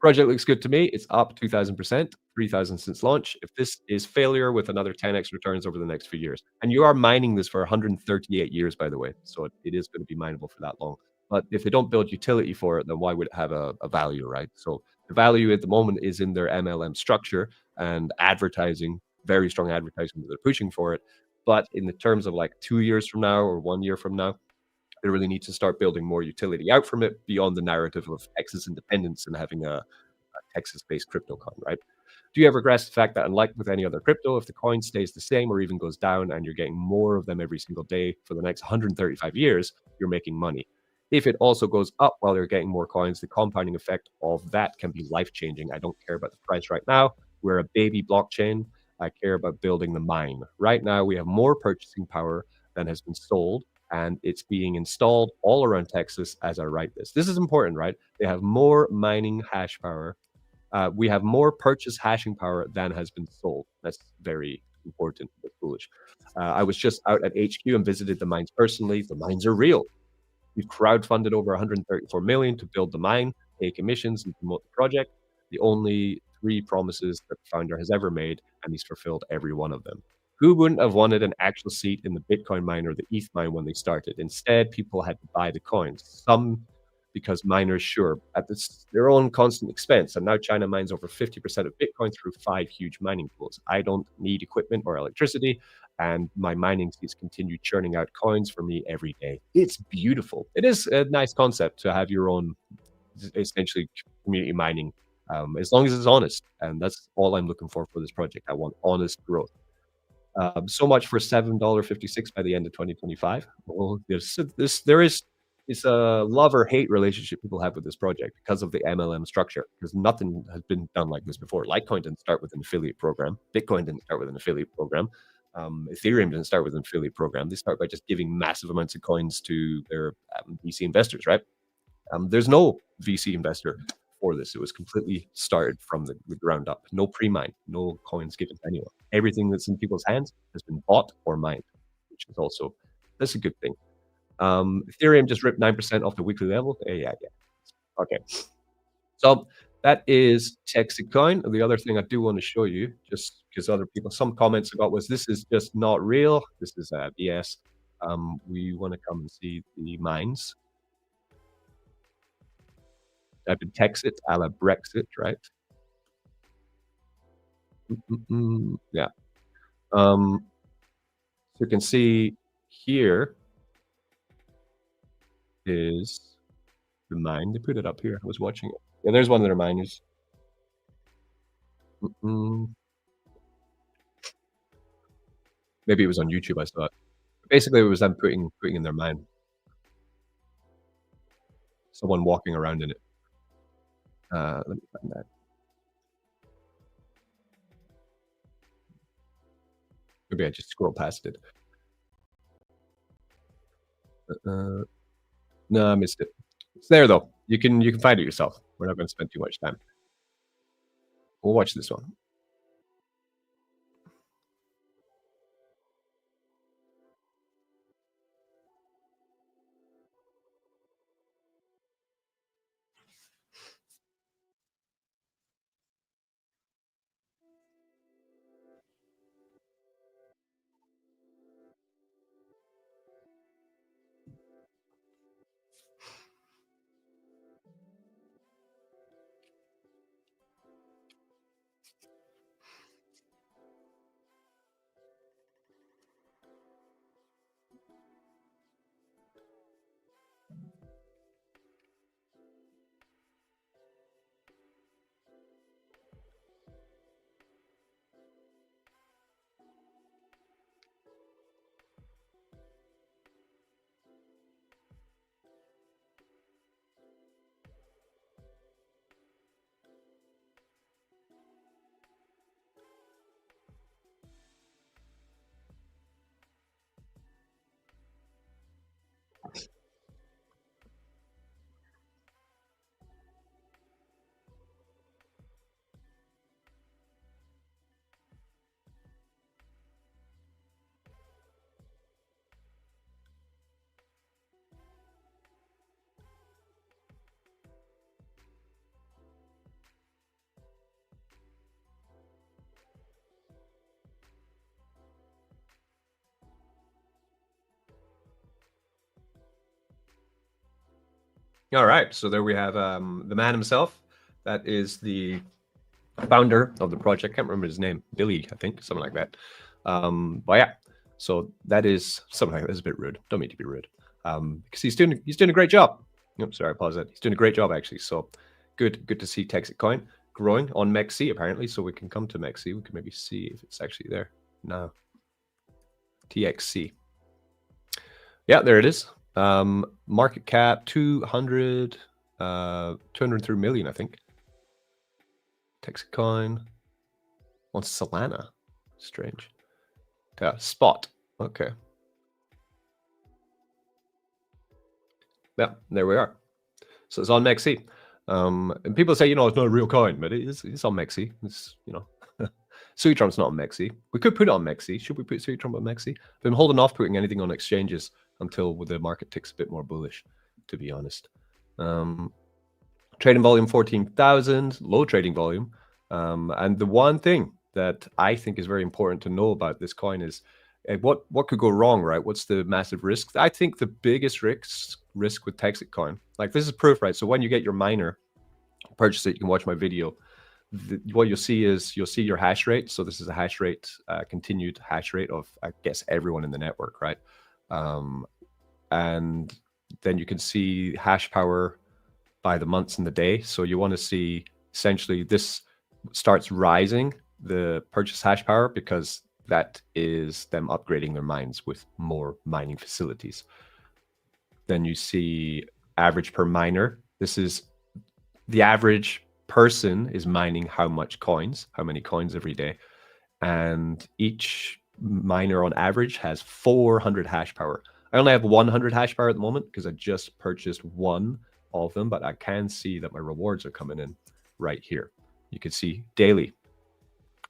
Project looks good to me. It's up 2,000%, 3,000 since launch. If this is failure with another 10x returns over the next few years, and you are mining this for 138 years, by the way, so it is going to be mineable for that long. But if they don't build utility for it, then why would it have a value, right? So the value at the moment is in their MLM structure and advertising, very strong advertising that they're pushing for it. But in the terms of like 2 years from now or 1 year from now, they really need to start building more utility out from it beyond the narrative of Texas independence and having a Texas-based crypto coin, right? Do you ever grasp the fact that, unlike with any other crypto, if the coin stays the same or even goes down and you're getting more of them every single day for the next 135 years, you're making money? If it also goes up while you're getting more coins, the compounding effect of that can be life-changing. I don't care about the price right now. We're a baby blockchain. I care about building the mine. Right now, we have more purchasing power than has been sold, and it's being installed all around Texas as I write this. This is important, right? They have more mining hash power. We have more purchase hashing power than has been sold. That's very important, but foolish. I was just out at HQ and visited the mines personally. The mines are real. We've crowdfunded over 134 million to build the mine, pay commissions, and promote the project. The only three promises that the founder has ever made, and he's fulfilled every one of them. Who wouldn't have wanted an actual seat in the Bitcoin mine or the ETH mine when they started? Instead, people had to buy the coins. Some because miners, sure, at their own constant expense. And now China mines over 50% of Bitcoin through 5 huge mining pools. I don't need equipment or electricity, and my mining seats continue churning out coins for me every day. It's beautiful. It is a nice concept to have your own, essentially, community mining, as long as it's honest. And that's all I'm looking for this project. I want honest growth. So much for $7.56 by the end of 2025. Well, there is it's a love or hate relationship people have with this project because of the MLM structure. Because nothing has been done like this before. Litecoin didn't start with an affiliate program. Bitcoin didn't start with an affiliate program. Ethereum didn't start with an affiliate program. They start by just giving massive amounts of coins to their VC investors, right? There's no VC investor for this. It was completely started from the ground up. No pre-mine, no coins given to anyone. Everything that's in people's hands has been bought or mined, which is also, that's a good thing. Ethereum just ripped 9% off the weekly level. Yeah. Okay. So that is Texacoin. The other thing I do want to show you, just because other people, some comments I got was this is just not real. This is BS. We want to come and see the mines. I've been Texit a la Brexit, right? Yeah. So you can see here is the mine. They put it up here. I was watching it. Yeah, there's one of their miners. Mm, maybe it was on YouTube I saw it. Basically, it was them putting in their mine, someone walking around in it. Let me find that. Maybe I just scroll past it. Uh, no, I missed it. It's there though. You can find it yourself. We're not gonna spend too much time. We'll watch this one. All right, so there we have the man himself. That is the founder of the project. Can't remember his name, Billy, I think, something like that. But yeah, so that is something like that. Is a bit rude. Don't mean to be rude, because he's doing a great job. Oops, sorry, pause that. He's doing a great job actually. So good to see Texit Coin growing on Mexc apparently. So we can come to Mexc. We can maybe see if it's actually there. No, TXC. Yeah, there it is. Market cap 203 million, I think. Texit Coin on Solana. Strange. Yeah, spot. Okay. Yeah, there we are. So it's on Mexc. And people say, it's not a real coin, but it's on Mexc. It's, SuiTron's not on Mexc. We could put it on Mexc. Should we put SuiTron on Mexc? I've been holding off putting anything on exchanges until the market ticks a bit more bullish, to be honest. Trading volume 14,000, low trading volume. And the one thing that I think is very important to know about this coin is what could go wrong, right? What's the massive risk? I think the biggest risk with Texit Coin, like this is proof, right? So when you get your miner, purchase it, you can watch my video. What you'll see is your hash rate. So this is a hash rate, continued hash rate of, I guess, everyone in the network, right? And then you can see hash power by the months and the day. So you want to see essentially this starts rising, the purchase hash power, because that is them upgrading their mines with more mining facilities. Then you see average per miner. This is the average person is mining how many coins every day. And each miner on average has 400 hash power. I only have 100 hash power at the moment because I just purchased one of them, but I can see that my rewards are coming in right here. You can see daily.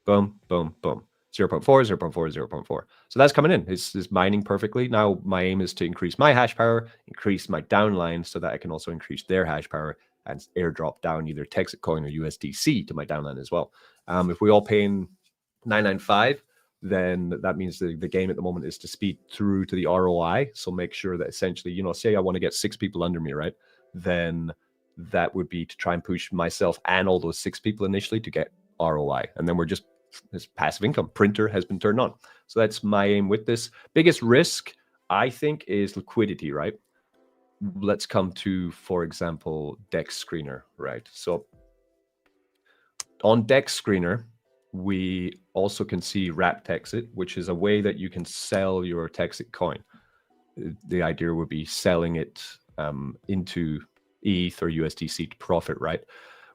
Boom, boom, boom. 0.4, 0.4, 0.4. So that's coming in. It's mining perfectly. Now my aim is to increase my hash power, increase my downline so that I can also increase their hash power and airdrop down either Texit Coin or USDC to my downline as well. If we all pay in 995, then that means the game at the moment is to speed through to the ROI. So make sure that essentially, say I want to get 6 people under me, right? Then that would be to try and push myself and all those 6 people initially to get ROI. And then we're just this passive income printer has been turned on. So that's my aim with this. Biggest risk, I think, is liquidity, right? Let's come to, for example, Dex Screener, right? So on Dex Screener, we also can see Wrap Texit, which is a way that you can sell your Texit coin. The idea would be selling it into ETH or USDC to profit, right?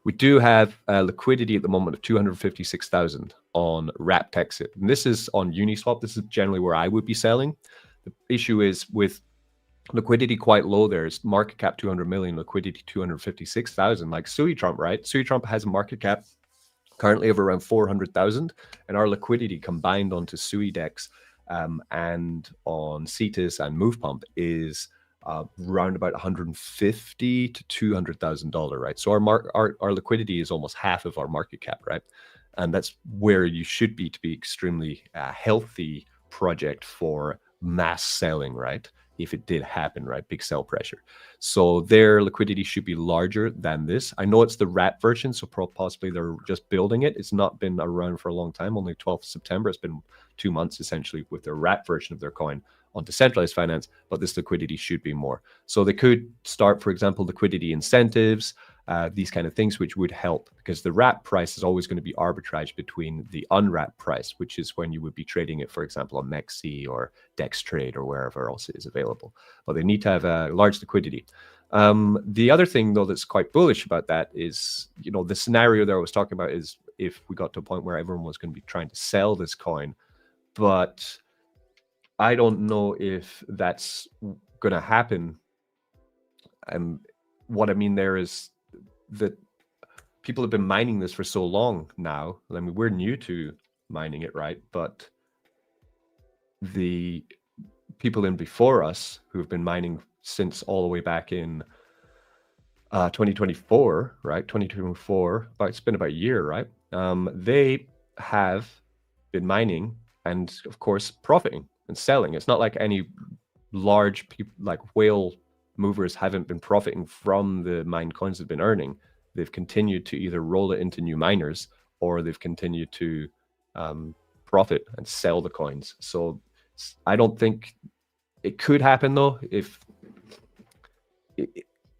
We do have liquidity at the moment of 256,000 on Wrap Texit. And this is on Uniswap. This is generally where I would be selling. The issue is with liquidity quite low. There's market cap 200 million, liquidity 256,000, like SuiTrump, right? SuiTrump has a market cap currently of around 400,000, and our liquidity combined onto SuiDex and on Cetus and MovePump is around about 150 to $200,000, right? So our liquidity is almost half of our market cap, right? And that's where you should be to be extremely healthy project for mass selling, right? If it did happen, right? Big sell pressure. So their liquidity should be larger than this. I know it's the wrap version, so possibly they're just building it. It's not been around for a long time, only 12th September. It's been 2 months essentially with their wrap version of their coin on decentralized finance, but this liquidity should be more. So they could start, for example, liquidity incentives, these kind of things, which would help because the wrap price is always going to be arbitrage between the unwrapped price, which is when you would be trading it, for example, on Mexc or Dex Trade or wherever else it is available. But they need to have a large liquidity. The other thing, though, that's quite bullish about that is, you know, the scenario that I was talking about is if we got to a point where everyone was going to be trying to sell this coin, but I don't know if that's going to happen. What I mean there is that people have been mining this for so long now. I mean, we're new to mining it, right? But the people in before us who've been mining since all the way back in 2024, right? 2024, but it's been about a year, right? They have been mining and, of course, profiting and selling. It's not like any large people like whale movers haven't been profiting from the mined coins they've been earning. They've continued to either roll it into new miners or they've continued to profit and sell the coins. So I don't think it could happen, though. If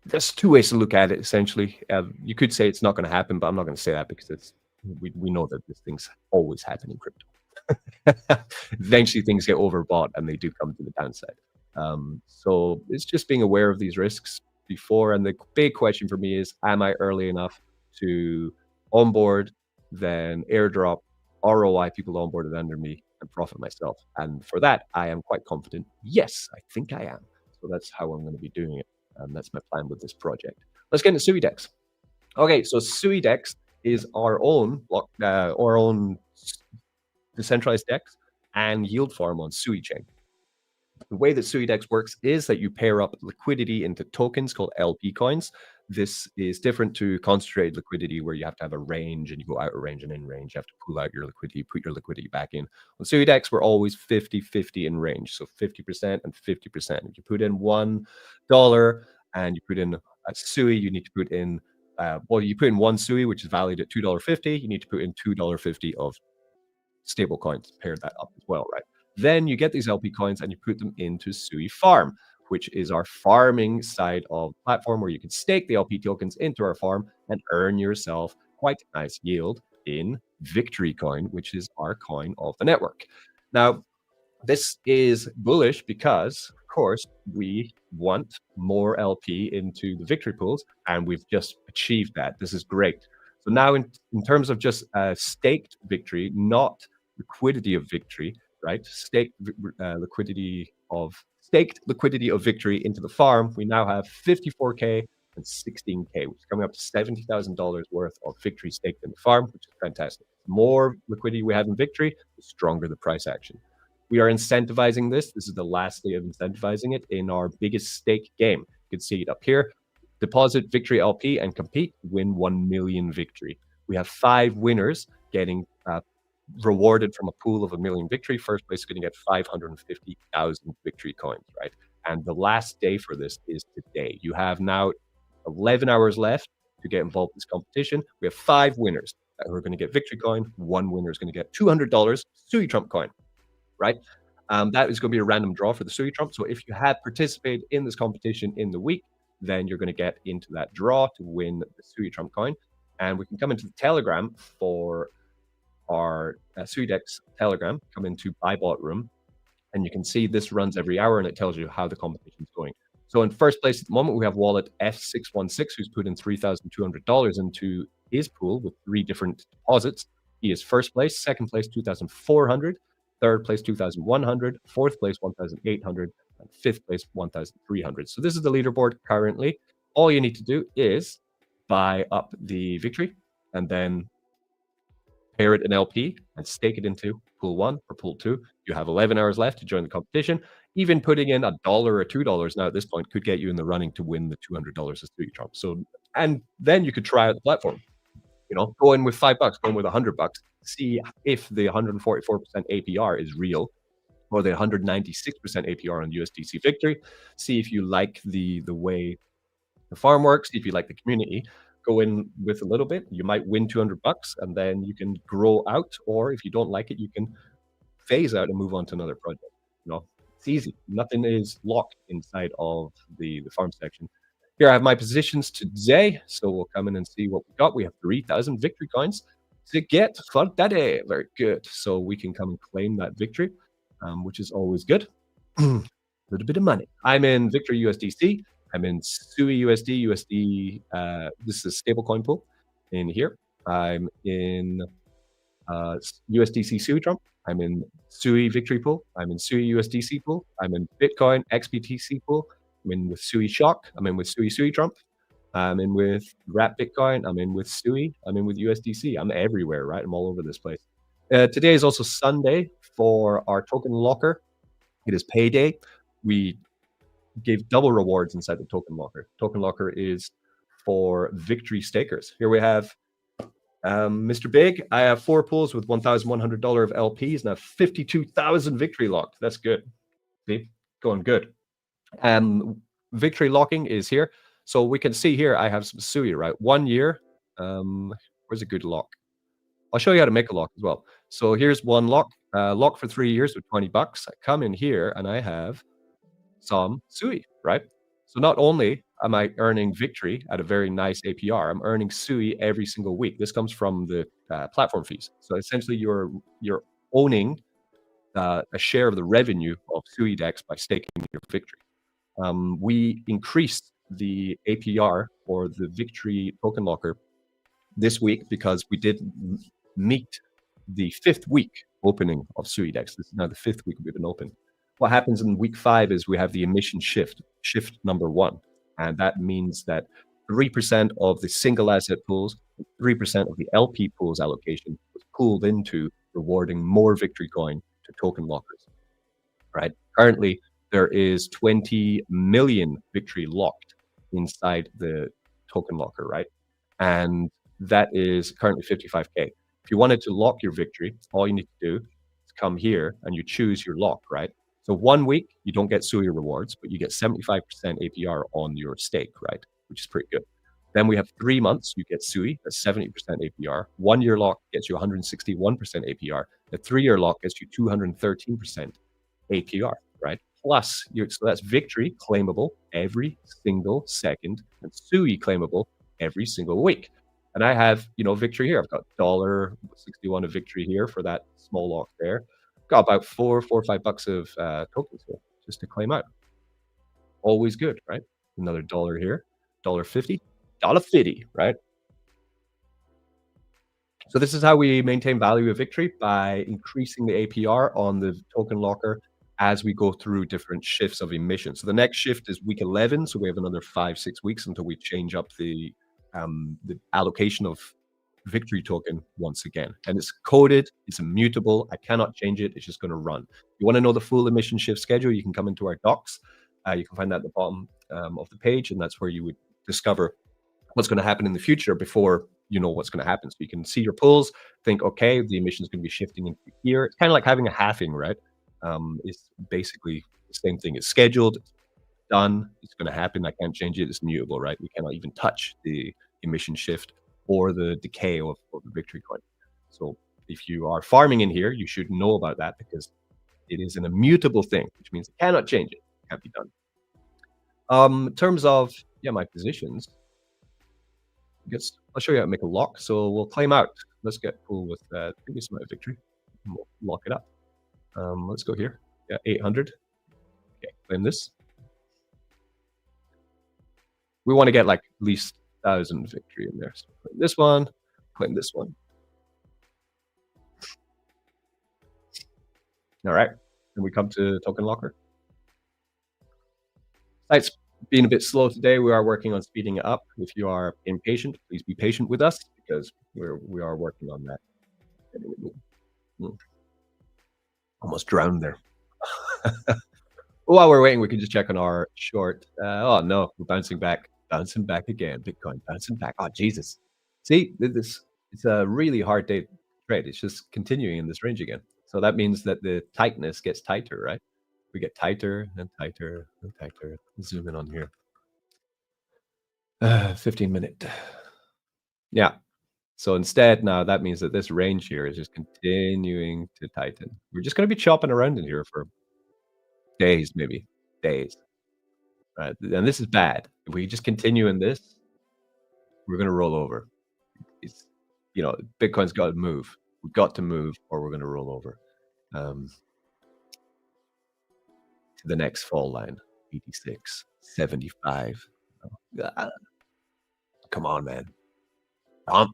there's 2 ways to look at it, essentially. You could say it's not going to happen, but I'm not going to say that because we know that these things always happen in crypto. Eventually things get overbought and they do come to the downside. So it's just being aware of these risks before. And the big question for me is, am I early enough to onboard, then airdrop, ROI people onboarded under me and profit myself? And for that, I am quite confident. Yes, I think I am. So that's how I'm going to be doing it. That's my plan with this project. Let's get into SuiDex. Okay, so SuiDex is our own decentralized DEX and yield farm on SuiChain. The way that SuiDex works is that you pair up liquidity into tokens called LP coins. This is different to concentrated liquidity where you have to have a range and you go out of range and in range. You have to pull out your liquidity, put your liquidity back in. On SuiDex, we're always 50-50 in range. So 50% and 50%. If you put in $1 and you put in a Sui, you need to put in, you put in 1 Sui, which is valued at $2.50. You need to put in $2.50 of stable coins, pair that up as well, right? Then you get these LP coins and you put them into Sui Farm, which is our farming side of the platform where you can stake the LP tokens into our farm and earn yourself quite a nice yield in Victory Coin, which is our coin of the network. Now, this is bullish because, of course, we want more LP into the victory pools, and we've just achieved that. This is great. So now in terms of just staked victory, not liquidity of victory, right? Staked liquidity of victory into the farm, we now have 54K and 16K, which is coming up to $70,000 worth of victory staked in the farm, which is fantastic. The more liquidity we have in victory, the stronger the price action. We are incentivizing this. This is the last day of incentivizing it in our biggest stake game. You can see it up here. Deposit Victory LP and compete, win 1 million victory. We have 5 winners getting rewarded from a pool of 1 million victory. First place is going to get 550,000 victory coins, right? And the last day for this is today. You have now 11 hours left to get involved in this competition. We have 5 winners who are gonna get Victory Coin. 1 winner is gonna get $200 Sui Trump coin, right? That is gonna be a random draw for the Sui Trump. So if you had participated in this competition in the week, then you're gonna get into that draw to win the Sui Trump coin. And we can come into the Telegram for our SuiDex Telegram, come into Buy Bot Room, and you can see this runs every hour and it tells you how the competition's going. So in first place at the moment, we have wallet F616, who's put in $3,200 into his pool with 3 different deposits. He is first place, second place 2,400, third place 2,100, fourth place 1,800, and fifth place 1,300. So this is the leaderboard currently. All you need to do is buy up the victory and then pair it in LP and stake it into pool 1 or pool 2. You have 11 hours left to join the competition. Even putting in $1 or $2 now at this point could get you in the running to win the $200 of Sui Trump. So, and then you could try out the platform. You know, go in with $5, go in with $100, see if the 144% APR is real, or the 196% APR on USDC Victory. See if you like the way the farm works, see if you like the community. Go in with a little bit. You might win $200, and then you can grow out. Or if you don't like it, you can phase out and move on to another project. You know, it's easy. Nothing is locked inside of the farm section. Here I have my positions today. So we'll come in and see what we got. We have 3,000 victory coins to get for that day. Very good. So we can come and claim that victory, which is always good. A little bit of money. I'm in Victory USDC. I'm in Sui USD, this is a stablecoin pool in here. I'm in USDC Sui Trump. I'm in Sui Victory pool. I'm in Sui USDC pool. I'm in Bitcoin XBTC pool. I'm in with Sui Shock. I'm in with Sui Trump. I'm in with Wrap Bitcoin. I'm in with Sui. I'm in with USDC. I'm everywhere, right? I'm all over this place. Today is also Sunday for our token locker. It is payday. We gave double rewards inside the token locker. Token locker is for victory stakers. Here we have Mr. Big. I have 4 pools with $1,100 of LPs and I have 52,000 victory locked. That's good. See, going good. Victory locking is here. So we can see here I have some Sui, right? 1 year. Where's a good lock? I'll show you how to make a lock as well. So here's one lock. Lock for 3 years with $20. I come in here and I have some Sui, right? So not only am I earning victory at a very nice APR, I'm earning Sui every single week. This comes from the platform fees. So essentially, you're owning a share of the revenue of SuiDex by staking your victory. We increased the APR for the victory token locker this week because we did meet the 5th week opening of SuiDex. This is now the 5th week we've been open. What happens in week 5 is we have the emission shift number 1. And that means that 3% of the single asset pools, 3% of the LP pools allocation was pooled into rewarding more victory coin to token lockers, right? Currently, there is 20 million victory locked inside the token locker, right? And that is currently 55K. If you wanted to lock your victory, all you need to do is come here and you choose your lock, right? So 1 week, you don't get Sui rewards, but you get 75% APR on your stake, right? Which is pretty good. Then we have 3 months, you get Sui, that's 70% APR. 1 year lock gets you 161% APR. A 3-year lock gets you 213% APR, right? Plus, so that's victory claimable every single second and Sui claimable every single week. And I have, victory here. I've got $1.61 of victory here for that small lock there. Got about $4 or $5 of tokens here just to claim out. Always good, right? Another dollar here, $1.50, $1.50, right? So this is how we maintain value of victory, by increasing the APR on the token locker as we go through different shifts of emission. So the next shift is week 11. So we have another 5-6 weeks until we change up the allocation of victory token once again. And it's coded, it's immutable. I cannot change it. It's just going to run. You want to know the full emission shift schedule, you can come into our docs. You can find that at the bottom of the page, and that's where you would discover what's going to happen in the future before you know what's going to happen. So you can see your pulls, think, okay, the emission is going to be shifting into here. It's kind of like having a halving, right? It's basically the same thing. It's scheduled, done. It's going to happen. I can't change it. It's mutable, right? We cannot even touch the emission shift or the decay of the victory coin. So if you are farming in here, you should know about that because it is an immutable thing, which means it cannot change it. It can't be done. In terms of my positions, I guess I'll show you how to make a lock. So we'll claim out. Let's get cool with the previous amount of victory. And we'll lock it up. Let's go here. Yeah, 800. Okay, claim this. We want to get like at least 1,000 victory in there. So claim this one. Claim this one. All right. And we come to token locker. Site's being a bit slow today. We are working on speeding it up. If you are impatient, please be patient with us because we are working on that. Almost drowned there. While we're waiting, we can just check on our short. Oh no, we're bouncing back again. Bitcoin bouncing back. Oh Jesus! See, it's a really hard day to trade. It's just continuing in this range again. So that means that the tightness gets tighter, right? We get tighter and tighter and tighter. Zoom in on here. 15-minute. Yeah. So instead, now that means that this range here is just continuing to tighten. We're just going to be chopping around in here for days, maybe days. Right? And this is bad. If we just continue in this, we're going to roll over. It's, Bitcoin's got to move. We've got to move, or we're going to roll over. To the next fall line, 86, 75. Come on, man. Pump.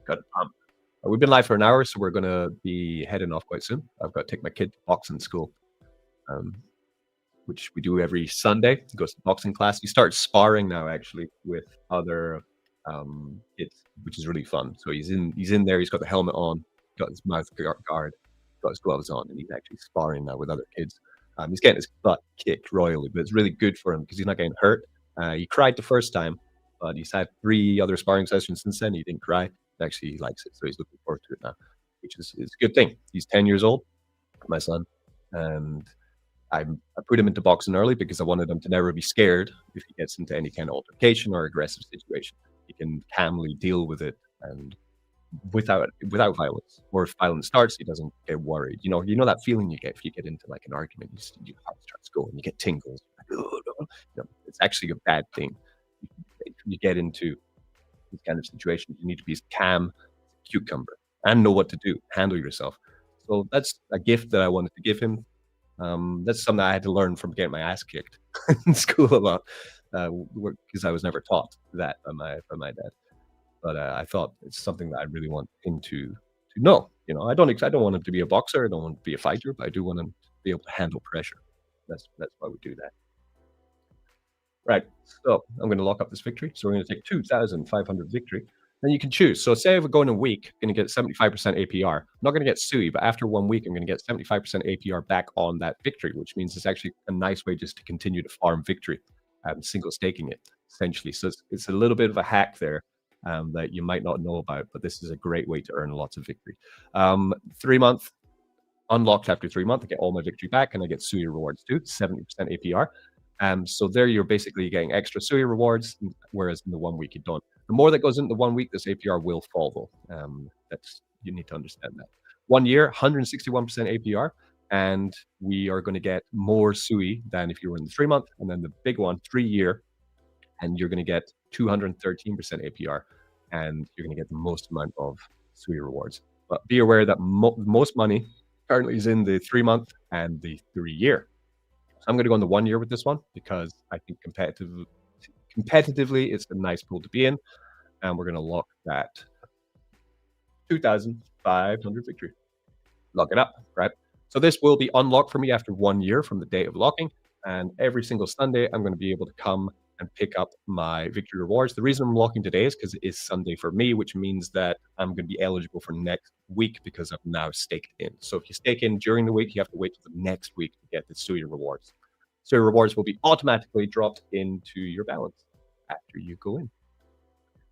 Got to pump. We've been live for an hour, so we're going to be heading off quite soon. I've got to take my kid to boxing school, which we do every Sunday. He goes to boxing class. He starts sparring now, actually, with other kids, which is really fun. So he's in there. He's got the helmet on, got his mouth guard, got his gloves on, and he's actually sparring now with other kids. He's getting his butt kicked royally, but it's really good for him because he's not getting hurt. He cried the first time, but he's had 3 other sparring sessions since then. He didn't cry. Actually, he likes it, so he's looking forward to it now, which is a good thing. He's 10 years old, my son, and I put him into boxing early because I wanted him to never be scared if he gets into any kind of altercation or aggressive situation. He can calmly deal with it and without violence. Or if violence starts, he doesn't get worried. You know that feeling you get if you get into like an argument. Your heart starts going, you get tingles. It's actually a bad thing. You get into these kind of situations, you need to be as calm as a cucumber and know what to do, handle yourself. So that's a gift that I wanted to give him. That's something I had to learn from getting my ass kicked in school a lot, because I was never taught that by my dad. But I thought it's something that I really want him to know. I don't want him to be a boxer. I don't want him to be a fighter, but I do want him to be able to handle pressure. That's why we do that. Right. So I'm going to lock up this victory. So we're going to take 2,500 victory. Then you can choose. So say if we go in a week, I'm going to get 75% APR. I'm not going to get SUI, but after 1 week, I'm going to get 75% APR back on that victory, which means it's actually a nice way just to continue to farm victory and single staking it, essentially. So it's a little bit of a hack there that you might not know about, but this is a great way to earn lots of victory. 3 month unlocked after 3 months, I get all my victory back and I get SUI rewards too, 70% APR. So there you're basically getting extra SUI rewards, whereas in the 1 week you don't. The more that goes into 1 week, this APR will fall though. You need to understand that. 1 year, 161% APR, and we are going to get more SUI than if you were in the 3 month, and then the big one, 3 year, and you're going to get 213% APR, and you're going to get the most amount of SUI rewards. But be aware that most money currently is in the 3 month and the 3 year. I'm going to go on the 1 year with this one because I think competitively, it's a nice pool to be in. And we're going to lock that 2,500 victory. Lock it up, right? So this will be unlocked for me after 1 year from the date of locking. And every single Sunday, I'm going to be able to come and pick up my victory rewards. The reason I'm locking today is because it is Sunday for me, which means that I'm going to be eligible for next week because I've now staked in. So if you stake in during the week, you have to wait till the next week to get the SUI rewards. SUI rewards will be automatically dropped into your balance after you go in.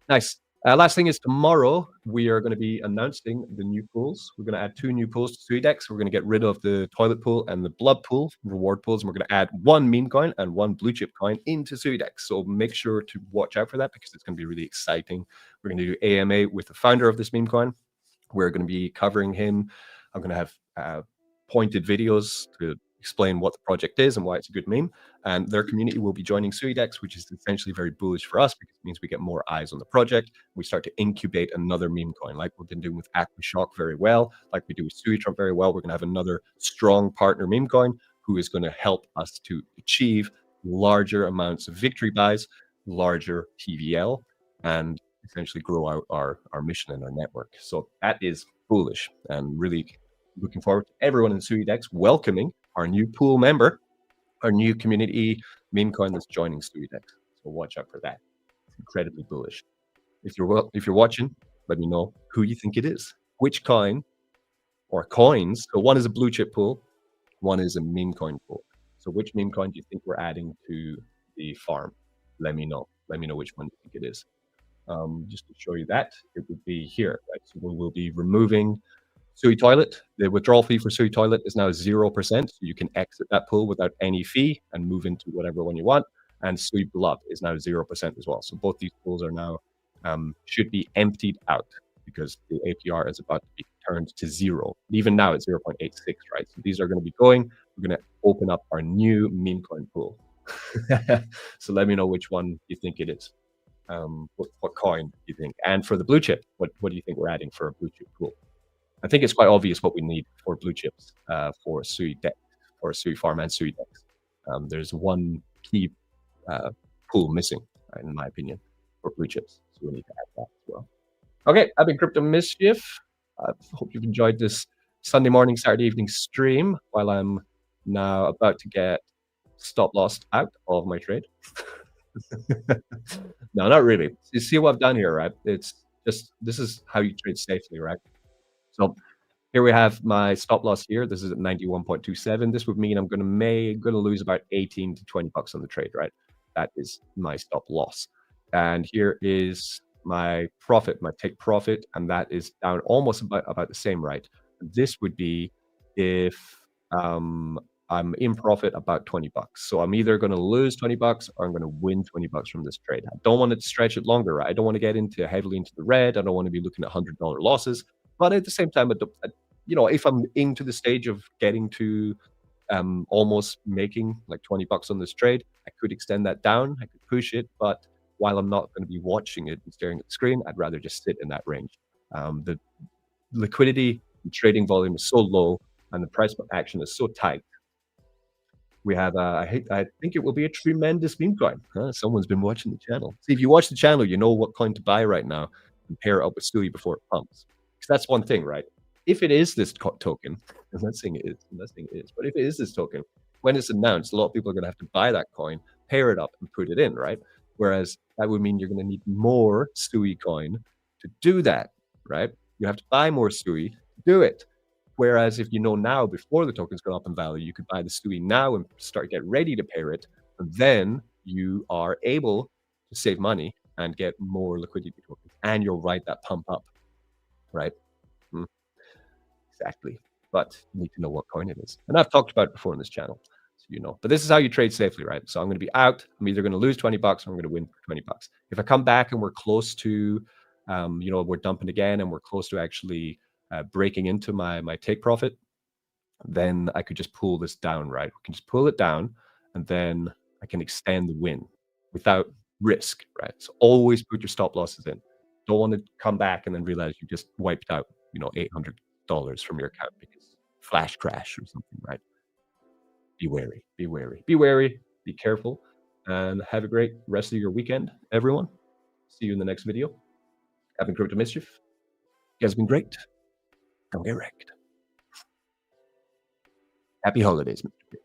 Nice. Last thing is tomorrow we are going to be announcing the new pools. We're going to add 2 new pools to SuiDex. We're going to get rid of the toilet pool and the blood pool, reward pools, and we're going to add 1 meme coin and 1 blue chip coin into SuiDex. So make sure to watch out for that because it's going to be really exciting. We're going to do AMA with the founder of this meme coin. We're going to be covering him. I'm going to have pointed videos to explain what the project is and why it's a good meme. And their community will be joining SuiDex, which is essentially very bullish for us because it means we get more eyes on the project. We start to incubate another meme coin, like we've been doing with Aquashock very well, like we do with SuiTrump very well. We're going to have another strong partner meme coin who is going to help us to achieve larger amounts of victory buys, larger TVL, and essentially grow out our mission and our network. So that is bullish and really looking forward to everyone in SuiDex welcoming our new pool member, our new community meme coin that's joining SuiDex. So watch out for that. It's incredibly bullish. If you're watching, let me know who you think it is. Which coin or coins? So one is a blue chip pool, one is a meme coin pool. So which meme coin do you think we're adding to the farm? Let me know. Let me know which one you think it is. Just to show you that, it would be here, right? So we will be removing Sui Toilet. The withdrawal fee for Sui Toilet is now 0%. So you can exit that pool without any fee and move into whatever one you want. And Sui Blood is now 0% as well. So both these pools are now should be emptied out because the APR is about to be turned to 0. Even now it's 0.86, right? So these are going to be going. We're going to open up our new meme coin pool. So let me know which one you think it is. What coin do you think? And for the blue chip, what do you think we're adding for a blue chip pool? I think it's quite obvious what we need for blue chips for SuiDex, for Sui Farm and SuiDex. There's one key pool missing, in my opinion, for blue chips. So we need to add that as well. Okay, I've been Crypto Mischief. I hope you've enjoyed this Sunday morning, Saturday evening stream while I'm now about to get stop loss out of my trade. No, not really. You see what I've done here, right? It's just, this is how you trade safely, right? So here we have my stop loss here. This is at 91.27. This would mean I'm going to lose about 18 to 20 bucks on the trade, right? That is my stop loss. And here is my profit, my take profit, and that is down almost about the same, right? This would be if I'm in profit about 20 bucks. So I'm either going to lose 20 bucks or I'm going to win 20 bucks from this trade. I don't want to stretch it longer, right? I don't want to get heavily into the red. I don't want to be looking at $100 losses. But at the same time, if I'm into the stage of getting to almost making like 20 bucks on this trade, I could extend that down. I could push it. But while I'm not going to be watching it and staring at the screen, I'd rather just sit in that range. The liquidity and trading volume is so low and the price action is so tight. We have, I think it will be a tremendous meme coin. Someone's been watching the channel. See, if you watch the channel, you know what coin to buy right now and pair it up with Sui before it pumps. Because that's one thing, right? If it is this token, I'm not saying it is, but if it is this token, when it's announced, a lot of people are going to have to buy that coin, pair it up, and put it in, right? Whereas that would mean you're going to need more Sui coin to do that, right? You have to buy more Sui to do it. Whereas if you know now, before the token's gone up in value, you could buy the Sui now and get ready to pair it. And then you are able to save money and get more liquidity tokens. And you'll ride that pump up, right? Exactly. But you need to know what coin it is. And I've talked about it before on this channel, so you know. But this is how you trade safely, right? So I'm going to be out. I'm either going to lose 20 bucks or I'm going to win 20 bucks. If I come back and we're close to, we're dumping again and we're close to actually breaking into my take profit, then I could just pull this down, right? We can just pull it down and then I can extend the win without risk, right? So always put your stop losses in. Don't want to come back and then realize you just wiped out, $800 from your account because flash crash or something, right? Be wary, be wary, be wary, be careful, and have a great rest of your weekend, everyone. See you in the next video. I've been Crypto Mischief. You guys have been great. Don't get wrecked. Happy holidays, Mr.